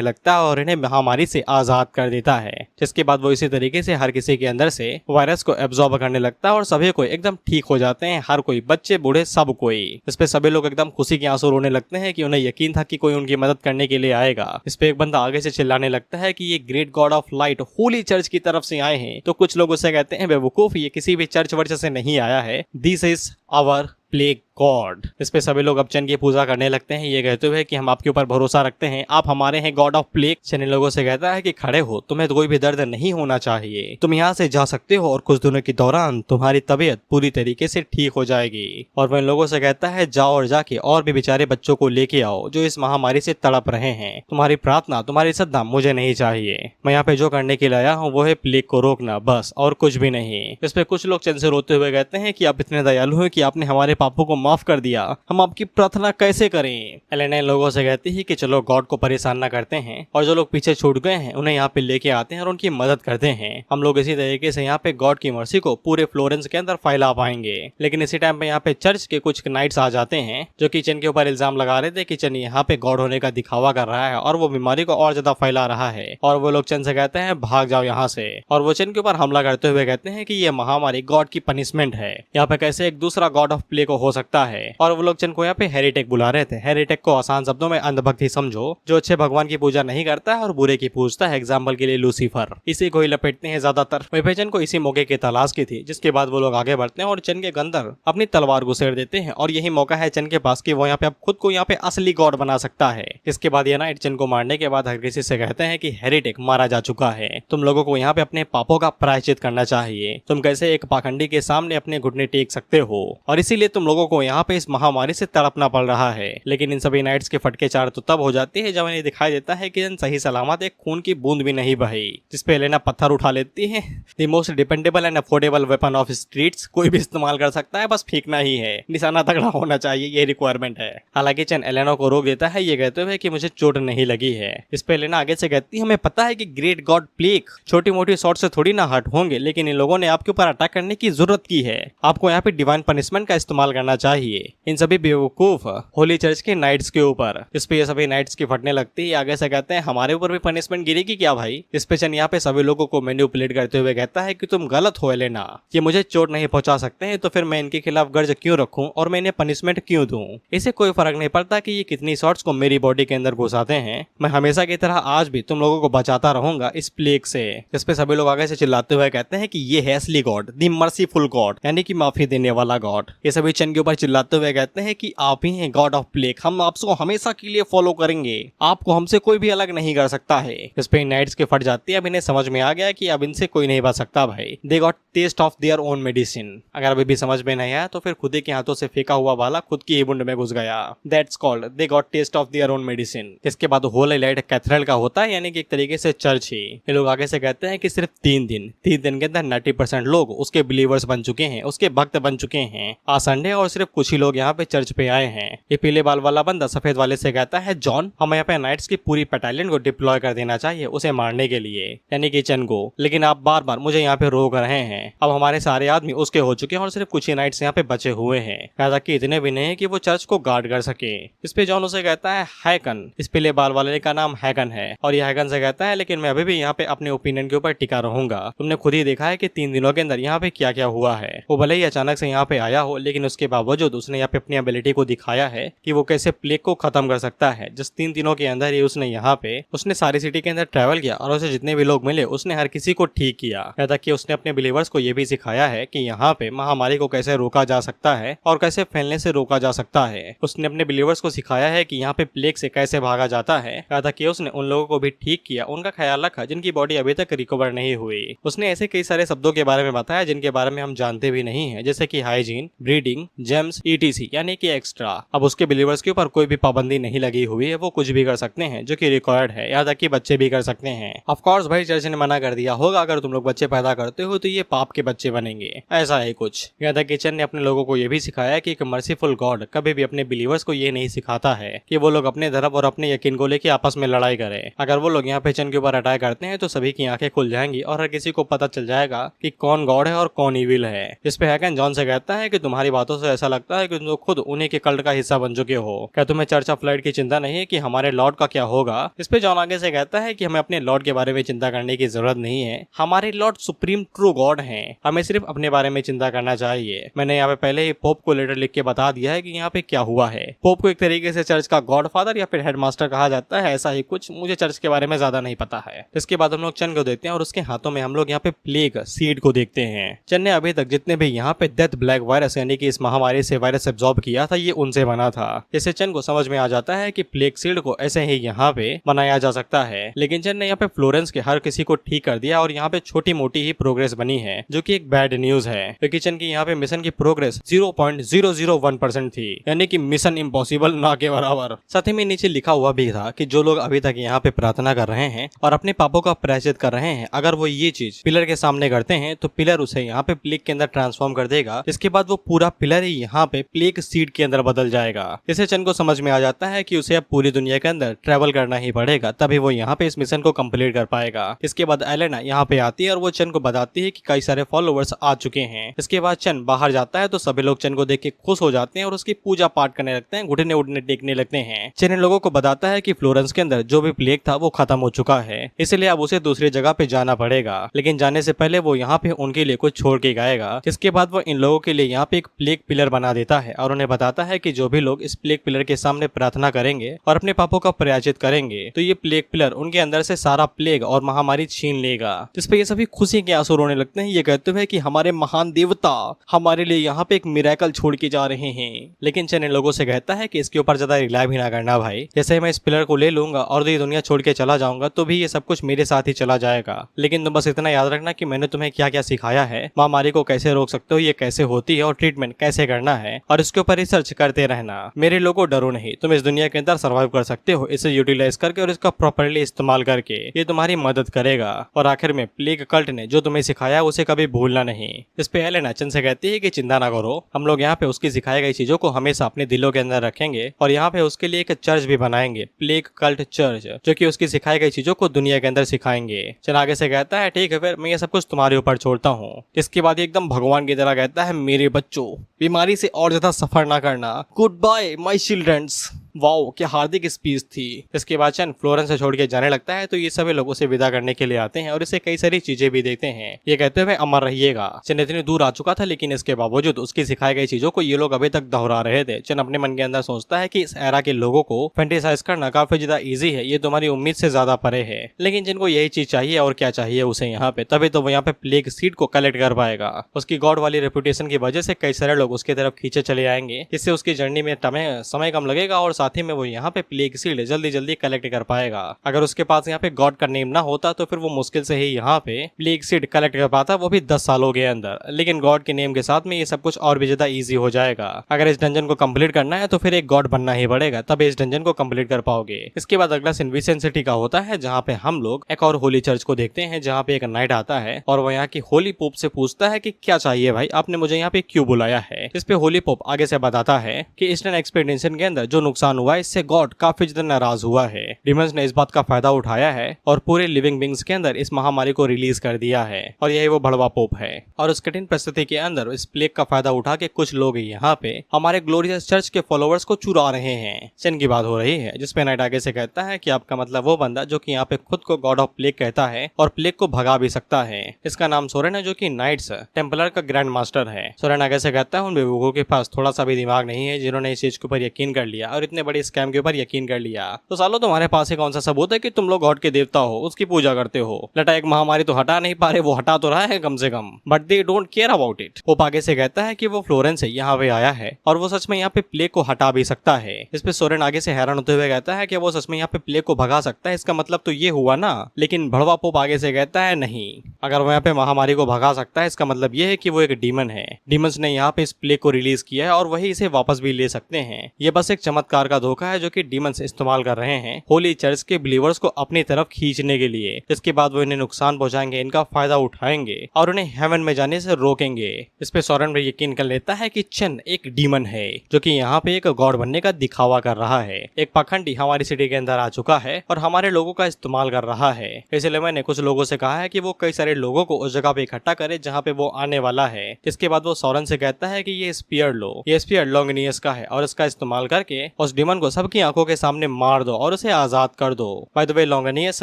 लगता है और इन्हें महामारी से आजाद कर देता है। जिसके बाद वो इसी तरीके से हर किसी के अंदर से वायरस को एब्जॉर्ब करने लगता है और सभी को एकदम ठीक हो जाते हैं, हर कोई, बच्चे बूढ़े सब कोई। इस पे सभी लोग एकदम खुशी के आंसू रोने लगते हैं कि उन्हें यकीन था कि कोई उनकी मदद करने के लिए आएगा। इस पे एक बंदा आगे से चिल्लाने लगता है कि ये great God of light Holi church की तरफ से आए हैं। तो कुछ लोग उसे कहते हैं बेवकूफ, ये किसी भी चर्च वर्च से नहीं आया है, this is our plague god. इस पे सभी लोग अब चेन की पूजा करने लगते हैं, ये कहते हुए कि हम आपके ऊपर भरोसा रखते हैं, आप हमारे हैं God of plague. Chain in लोगों से कहता है कि खड़े हो, तुम्हें कोई भी दर्द नहीं होना चाहिए, तुम यहाँ से जा सकते हो और कुछ दिनों के दौरान तुम्हारी तबीयत पूरी तरीके से ठीक हो जाएगी। और वह इन लोगों से कहता है जाओ और जाके और भी बेचारे बच्चों को लेके आओ जो इस महामारी से तड़प रहे हैं। तुम्हारी प्रार्थना, तुम्हारी श्रद्धा मुझे नहीं चाहिए, मैं यहाँ पे जो करने के लिए आया हूँ वो है प्लेग को रोकना, बस और कुछ भी नहीं। इस पे कुछ लोग चेन से रोते हुए कहते हैं कि आप इतने दयालु हैं कि आपने हमारे पापों को माफ कर दिया, हम आपकी प्रार्थना कैसे करें। एलेना इन लोगों से कहती है कि चलो गॉड को परेशान न करते हैं और जो लोग पीछे छूट गए हैं उन्हें यहाँ पे लेके आते हैं और उनकी मदद करते हैं। हम लोग इसी तरीके से यहाँ पे गॉड की मर्सी को पूरे फ्लोरेंस के अंदर फैला पाएंगे। लेकिन इसी टाइम पे यहाँ पे चर्च के कुछ नाइट्स आ जाते हैं जो कि चेन के ऊपर इल्जाम लगा रहे थे कि चेन यहाँ पे गॉड होने का दिखावा कर रहा है और वो बीमारी को और ज्यादा फैला रहा है। और वो लोग चेन से कहते हैं भाग जाओ यहाँ से, और वो चेन के ऊपर हमला करते हुए कहते हैं कि ये महामारी गॉड की पनिशमेंट है, यहाँ पे कैसे एक दूसरा गॉड ऑफ प्ले को हो सकता है। और वो लोग चेन को यहाँ पे हेरिटेक बुला रहे थे। हेरिटेक को आसान शब्दों में अंधभक्त ही समझो, जो अच्छे भगवान की पूजा नहीं करता है और बुरे की पूजता है, एग्जाम्पल के लिए लूसीफर। इसी को ही लपेटते हैं ज्यादातर। वही चेन को इसी मौके की तलाश की थी, जिसके बाद वो लोग आगे बढ़ते हैं और चेन के अंदर अपनी तलवार घुसेड़ देते हैं और यही मौका है चेन के पास कि वो यहाँ पे अब खुद को यहाँ पे असली गॉड बना सकता है। इसके बाद ये नाइट चेन को मारने के बाद हर किसी से कहते हैं कि हेरिटेक मारा जा चुका है, तुम लोगों को यहाँ पे अपने पापों का प्रायश्चित करना चाहिए, तुम कैसे एक पाखंडी के सामने अपने घुटने टेक सकते हो, और इसीलिए तुम लोगों को यहाँ पे इस महामारी से तड़पना पड़ रहा है। लेकिन इन सभी नाइट्स के फटके चार तो तब हो जाती है जब इन्हें दिखाई देता है कि सही सलामत एक खून की बूंद भी नहीं बही, जिसपे एलेना पत्थर उठा लेती है। The most dependable and affordable weapon of streets, कोई भी इस्तेमाल कर सकता है, बस फेंकना ही है, निशाना तगड़ा होना चाहिए, ये रिक्वायरमेंट है। हालांकि चेन एलेना को रोक देता है ये कहते हुए कि मुझे चोट नहीं लगी है। इस पे एलेना आगे से कहती है हमें पता है कि ग्रेट गॉड प्लेग छोटी मोटी शॉट से थोड़ी ना हर्ट होंगे, लेकिन इन लोगों ने आपके ऊपर अटैक करने की जरूरत की है, आपको यहाँ पे डिवाइन पनिशमेंट का इस्तेमाल करना चाहिए इन सभी बेवकूफ होली चर्च के नाइट्स के ऊपर। इस पे ये सभी नाइट्स की फटने लगती है। आगे से कहते हैं हमारे ऊपर भी पनिशमेंट गिरेगी क्या भाई। इस पे चेन यहाँ पे सभी लोगों को मैनिपुलेट करते हुए कहता है कि तुम गलत हो एलेना, ये मुझे चोट नहीं पहुंचा सकते हैं, तो फिर मैं इनके खिलाफ गर्ज क्यों रखूं और मैं इन्हें पनिशमेंट क्यों दूं। इसे कोई फर्क नहीं पड़ता कि ये कितनी शॉट्स को मेरी बॉडी के अंदर घुसाते हैं, मैं हमेशा की तरह आज भी तुम लोगों को बचाता रहूंगा इस प्लेग से। इस पे सभी लोग आगे से चिल्लाते हुए कहते हैं कि ये है असली गॉड, द मर्सीफुल गॉड, यानी कि माफी देने वाला गॉड। ये सभी चेन के ऊपर चिल्लाते हुए कहते हैं कि आप ही हैं गॉड ऑफ प्लेग, हम आपको हमेशा के लिए फॉलो करेंगे, आपको हमसे कोई भी अलग नहीं कर सकता है। इस पे नाइट्स के फट जाती है। अब इन्हें समझ में आ गया कि अब इनसे कोई नहीं बच सकता भाई, they got taste of their own medicine. अगर अभी भी समझ में नहीं आया तो फिर खुद के हाथों से फेंका हुआ बाला खुद की ही मुंड में घुस गया, that's called they got taste of their own medicine. इसके बाद होली लाइट कैथेड्रल का होता है, यानी कि एक तरीके से चर्च ही। ये लोग आगे से कहते हैं कि सिर्फ 3 दिन के अंदर 90% लोग उसके बिलीवर्स बन चुके हैं, उसके भक्त बन चुके हैं। आज संडे और सिर्फ कुछ ही लोग यहाँ पे चर्च पे आए हैं। ये पीले बाल वाला बंदा सफेद वाले से कहता है जॉन, हमें यहाँ पे नाइट्स की पूरी बटालियन को डिप्लॉय कर देना चाहिए उसे मारने के लिए, यानी कि चेन को, लेकिन आप बार बार मुझे यहाँ पे रोक रहे हैं। अब हमारे सारे आदमी उसके हो चुके हैं और सिर्फ कुछ ही नाइट्स यहाँ पे बचे हुए हैं, कहता कि इतने भी नहीं कि वो चर्च को गार्ड कर सके। इस पे जॉन उसे कहता है हैकन, इस पीले बाल वाले का नाम हैकन है, और ये हैकन से कहता है लेकिन मैं अभी भी यहाँ पे अपने ओपिनियन के ऊपर टिका रहूंगा, तुमने खुद ही देखा है कि 3 दिनों के अंदर यहाँ पे क्या क्या हुआ है। वो भले ही अचानक से यहाँ पे आया हो, लेकिन उसके बावजूद उसने यहाँ पे अपनी एबिलिटी को दिखाया है कि वो कैसे प्लेग को खत्म कर सकता है। जिस 3 दिनों के अंदर ही उसने यहाँ पे उसने सारी सिटी के अंदर ट्रैवल किया और उसे जितने भी लोग मिले उसने हर किसी को ठीक किया। यहाँ तक कि उसने अपने बिलीवर्स को ये भी सिखाया है कि यहाँ पे महामारी को कैसे रोका जा सकता है और कैसे फैलने से रोका जा सकता है। उसने अपने बिलीवर्स को सिखाया है कि यहाँ पे प्लेग से कैसे भागा जाता है। यहाँ तक कि उसने उन लोगों को भी ठीक किया, उनका ख्याल रखा जिनकी बॉडी अभी तक रिकवर नहीं हुई। उसने ऐसे कई सारे शब्दों के बारे में बताया जिनके बारे में हम जानते भी नहीं है, जैसे कि hygiene, breeding, James, Muslims ETC यानी कि एक्स्ट्रा। अब उसके बिलीवर्स के ऊपर कोई भी पाबंदी नहीं लगी हुई है, वो कुछ भी कर सकते हैं जो कि रिक्वायर्ड है, यहाँ तक कि बच्चे भी कर सकते हैं। ऑफ कोर्स भाई चर्च ने मना कर दिया होगा, अगर तुम लोग बच्चे पैदा करते हो तो ये पाप के बच्चे बनेंगे, ऐसा है कुछ। यहाँ तक कि चर्च ने अपने लोगों को ये भी सिखाया कि एक मर्सीफुल गॉड कभी भी अपने बिलीवर्स को ये नहीं सिखाता है कि वो लोग अपने धर्म और अपने यकीन को लेकर आपस में लड़ाई करें। अगर वो लोग यहाँ पे चर्च के ऊपर अटैक करते हैं तो सभी की आंखें खुल जाएंगी और हर किसी को पता चल जाएगा कि कौन गॉड है और कौन इविल है। इस पे हैकन जॉन से कहता है कि तुम्हारी बातों से ऐसा लगता है कि तुम खुद उन्हीं के कल्ट का हिस्सा बन चुके हो। क्या तुम्हें चर्च ऑफ लाइट की चिंता नहीं है कि हमारे लॉर्ड का क्या होगा? इस पे जॉन आगे से कहता है कि हमें अपने लॉर्ड के बारे में चिंता करने की जरूरत नहीं है, हमारे लॉर्ड सुप्रीम ट्रू गॉड हैं, हमें सिर्फ अपने बारे में चिंता करना चाहिए। मैंने यहाँ पे पहले ही पोप को लेटर लिख के बता दिया है कि यहाँ पे क्या हुआ है। पोप को एक तरीके से चर्च का गॉड फादर या फिर हेडमास्टर कहा जाता है, ऐसा ही कुछ। मुझे चर्च के बारे में ज्यादा नहीं पता है। इसके बाद हम लोग चन को देखते हैं और उसके हाथों में हम लोग यहाँ पे प्लेग सीड को देखते हैं। चन ने अभी तक जितने भी यहाँ पे डेथ ब्लैक वायरस यानी कि इस महामारी से वायरस एब्जॉर्ब किया था, ये उनसे बना था। इससे चन को समझ में आ जाता है कि प्लेग सीड को ऐसे ही यहाँ पे बनाया जा सकता है। लेकिन चन ने यहाँ पे फ्लोरेंस के हर किसी को ठीक कर दिया और यहाँ पे छोटी मोटी ही प्रोग्रेस बनी है, जो कि एक बैड न्यूज है, क्योंकि चन की यहाँ पे मिशन की प्रोग्रेस 0.001% थी, यानी कि मिशन इम्पॉसिबल ना के बराबर। साथ ही में नीचे लिखा हुआ भी था कि जो लोग अभी तक यहाँ पे प्रार्थना कर रहे हैं और अपने पापों का प्रायश्चित कर रहे हैं, अगर वो ये चीज पिलर के सामने करते हैं तो पिलर उसे यहाँ पे प्लेग के अंदर ट्रांसफॉर्म कर देगा। इसके बाद वो पूरा पिलर ही यहाँ पे प्लेग सीड के अंदर बदल जाएगा। इसे चन को समझ में आ जाता है कि उसे अब पूरी दुनिया के अंदर ट्रेवल करना ही पड़ेगा, तभी वो यहाँ पे इस मिशन को कंप्लीट कर पाएगा। इसके बाद एलेना यहाँ पे आती है और वो चन को बताती है कि कई सारे फॉलोवर्स आ चुके हैं। इसके बाद चन बाहर जाता है तो सभी लोग चन को देख के खुश हो जाते हैं और उसकी पूजा पाठ करने लगते हैं, घुटने उठने टेकने लगते हैं। चन इन लोगों को बताता है कि फ्लोरेंस के अंदर जो भी प्लेग था वो खत्म हो चुका है, इसलिए अब उसे दूसरी जगह पे जाना पड़ेगा। लेकिन जाने से पहले वो यहाँ पे उनके लिए कुछ छोड़ के गाएगा। इसके बाद वो इन लोगों के लिए यहाँ पे एक प्लेग पिलर बना देता है और उन्हें बताता है कि जो भी लोग इस प्लेग पिलर के सामने प्रार्थना करेंगे और अपने पापों का प्रायश्चित करेंगे तो ये प्लेग पिलर उनके अंदर से सारा प्लेग और महामारी छीन लेगा। जिस पे ये सभी खुशी के आंसू रोने लगते हैं। ये कहते हुए कि हमारे महान देवता हमारे लिए यहाँ पे एक मिरेकल छोड़ के जा रहे हैं। लेकिन चन इन लोगों से कहता है कि इसके ऊपर ज्यादा रिलाई भी ना करना भाई, जैसे मैं इस पिलर को ले लूंगा और ये दुनिया छोड़ के चला जाऊंगा तो भी ये सब कुछ मेरे साथ ही चला जाएगा। लेकिन तुम बस इतना याद रखना कि मैंने तुम्हें क्या क्या सिखाया है, महामारी को कैसे रोक सकते हो, ये कैसे होती है और ट्रीटमेंट कैसे करना है, और इसके ऊपर रिसर्च करते रहना। मेरे लोगों डरो नहीं, तुम इस दुनिया के अंदर सर्वाइव कर सकते हो, इसे यूटिलाइज करके और इसका प्रॉपरली इस्तेमाल करके। ये तुम्हारी मदद करेगा। और आखिर में प्लेग कल्ट ने जो तुम्हें सिखाया उसे कभी भूलना नहीं। इस पे एलेना चन से कहती है कि चिंता ना करो, हम लोग यहाँ पे उसकी सिखाई गई चीजों को हमेशा अपने दिलों के अंदर रखेंगे और यहाँ पे उसके लिए एक चर्च भी बनाएंगे, प्लेग कल्ट चर्च, जो कि उसकी सिखाई गई चीजों को दुनिया के अंदर सिखाएंगे। चन आगे से कहता है ठीक है फिर मैं ये सब कुछ तुम्हारे ऊपर छोड़ता हूँ। इसके बाद एकदम भगवान की तरह कहता है मेरे बच्चों बीमारी से और ज्यादा सफर ना करना, good bye my childrens. Wow क्या हार्दिक स्पीच थी। इसके बाद चन फ्लोरेंस से छोड़ के जाने लगता है तो ये सभी लोग उसे विदा करने के लिए आते हैं और इसे कई सारी चीजें भी देते हैं। ये कहते हुए अमर रहिएगा। चन इतनी दूर आ चुका था लेकिन इसके बावजूद उसकी सिखाई गई चीजों को ये लोग अभी तक दोहरा रहे थे। चन अपने मन के अंदर सोचता है कि इस एरा के लोगों को फैंटेसाइज करना काफी ज्यादा इजी है, ये तुम्हारी उम्मीद से ज्यादा परे है। लेकिन जिनको यही चीज चाहिए और क्या चाहिए उसे यहाँ पे, तभी तो वो यहाँ पे प्लेग सीड को कलेक्ट कर पाएगा। उसकी गॉड वाली रेपुटेशन की वजह से कई सारे लोग उसकी तरफ खींचे चले आएंगे, इससे उसकी जर्नी में समय कम लगेगा और साथ ही में वो यहाँ पे प्लेग सीड जल्दी जल्दी कलेक्ट कर पाएगा। अगर उसके पास यहाँ पे गॉड का नेम ना होता तो फिर वो मुश्किल से ही यहाँ पे प्लेग सीड कलेक्ट कर पाता, वो भी 10 सालों के अंदर। लेकिन गॉड के नेम के साथ में ये सब कुछ और भी ज्यादा इजी हो जाएगा। अगर इस डंजन को कंप्लीट करना है तो फिर एक गॉड बनना ही पड़ेगा, तब इस डंजन को कंप्लीट कर पाओगे। इसके बाद अगला सीन विसेंट सिटी का होता है, जहाँ पे हम लोग एक और होली चर्च को देखते हैं, जहाँ पे एक नाइट आता है और वो यहाँ की होली पोप से पूछता है कि क्या चाहिए भाई, आपने मुझे यहाँ पे क्यों बुलाया है। इस पे होली पोप आगे से बताता है कि ईस्टर्न एक्सपीडिशन के अंदर जो नुकसान हुआ है इससे गॉड काफी ज्यादा नाराज हुआ है। डिमंस ने इस बात का फायदा उठाया है और पूरे लिविंग बींग्स के अंदर इस महामारी को रिलीज कर दिया है और यही वो भड़वा पोप है। और उस कठिन परिस्थिति के अंदर इस प्लेग का फायदा उठा के कुछ लोग यहाँ पे हमारे ग्लोरियस चर्च के फॉलोवर्स को चुरा रहे हैं। चन की बात हो रही है, जिसपे नाइट आगे से कहता है कि आपका मतलब वो बंदा जो कि यहाँ पे खुद को गॉड ऑफ प्लेग कहता है और प्लेग को भगा भी सकता है। इसका नाम सोरेन है, जो कि नाइट्स टेम्पलर का ग्रैंड मास्टर है। सोरेन आगे से कहता है उन बेवकूफों के पास थोड़ा सा भी दिमाग नहीं है जिन्होंने इस चीज के ऊपर यकीन कर लिया और इतने इतने बड़े स्कैम के ऊपर यकीन कर लिया। तो सालो तुम्हारे पास ही कौन सा सबूत है कि तुम लोग गॉड के देवता हो, उसकी पूजा करते हो? लटा एक महामारी तो हटा नहीं पा रहे, वो हटा तो रहा है कम से कम, but they don't care about it. Pope आगे से कहता है कि वो फ्लोरेंस से यहाँ पे आया है और वो सच में यहाँ पे प्लेग को हटा भी सकता है। इस पे सोरेन आगे से हैरान होते हुए कहता है कि वो सच में यहाँ पे प्लेग को भगा सकता है, इसका मतलब तो ये हुआ ना। लेकिन भड़वा पोप आगे से कहता है नहीं, अगर वो यहाँ पे महामारी को भगा सकता है इसका मतलब ये है कि वो एक डीमन है। डीमंस ने यहाँ पे इस प्लेग को रिलीज किया है और वही इसे वापस भी ले सकते हैं। ये बस एक चमत्कार का धोखा है जो कि डीमंस इस्तेमाल कर रहे हैं होली चर्च के बिलीवर्स को अपनी तरफ खींचने के लिए, जिसके बाद वो इन्हें नुकसान पहुंचाएंगे, इनका फायदा उठाएंगे और उन्हें हेवन में जाने से रोकेंगे। इस पे सोरेन भी यकीन कर लेता है कि चेन एक डीमन है जो कि यहाँ पे एक गॉड बनने का दिखावा कर रहा है। एक पाखंडी हमारी सिटी के अंदर आ चुका है और हमारे लोगों का इस्तेमाल कर रहा है। इसलिए मैंने कुछ लोगों से कहा है कि वो कई सारे लोगों को उस जगह पे इकट्ठा करे जहाँ पे वो आने वाला है। इसके बाद वो सोरेन से कहता है कि ये स्पीयर लो, ये स्पीयर लॉन्गिनियस का है और इसका इस्तेमाल करके उस डीमन को सबकी आंखों के सामने मार दो और उसे आजाद कर दो। बाय द वे लॉन्गिनियस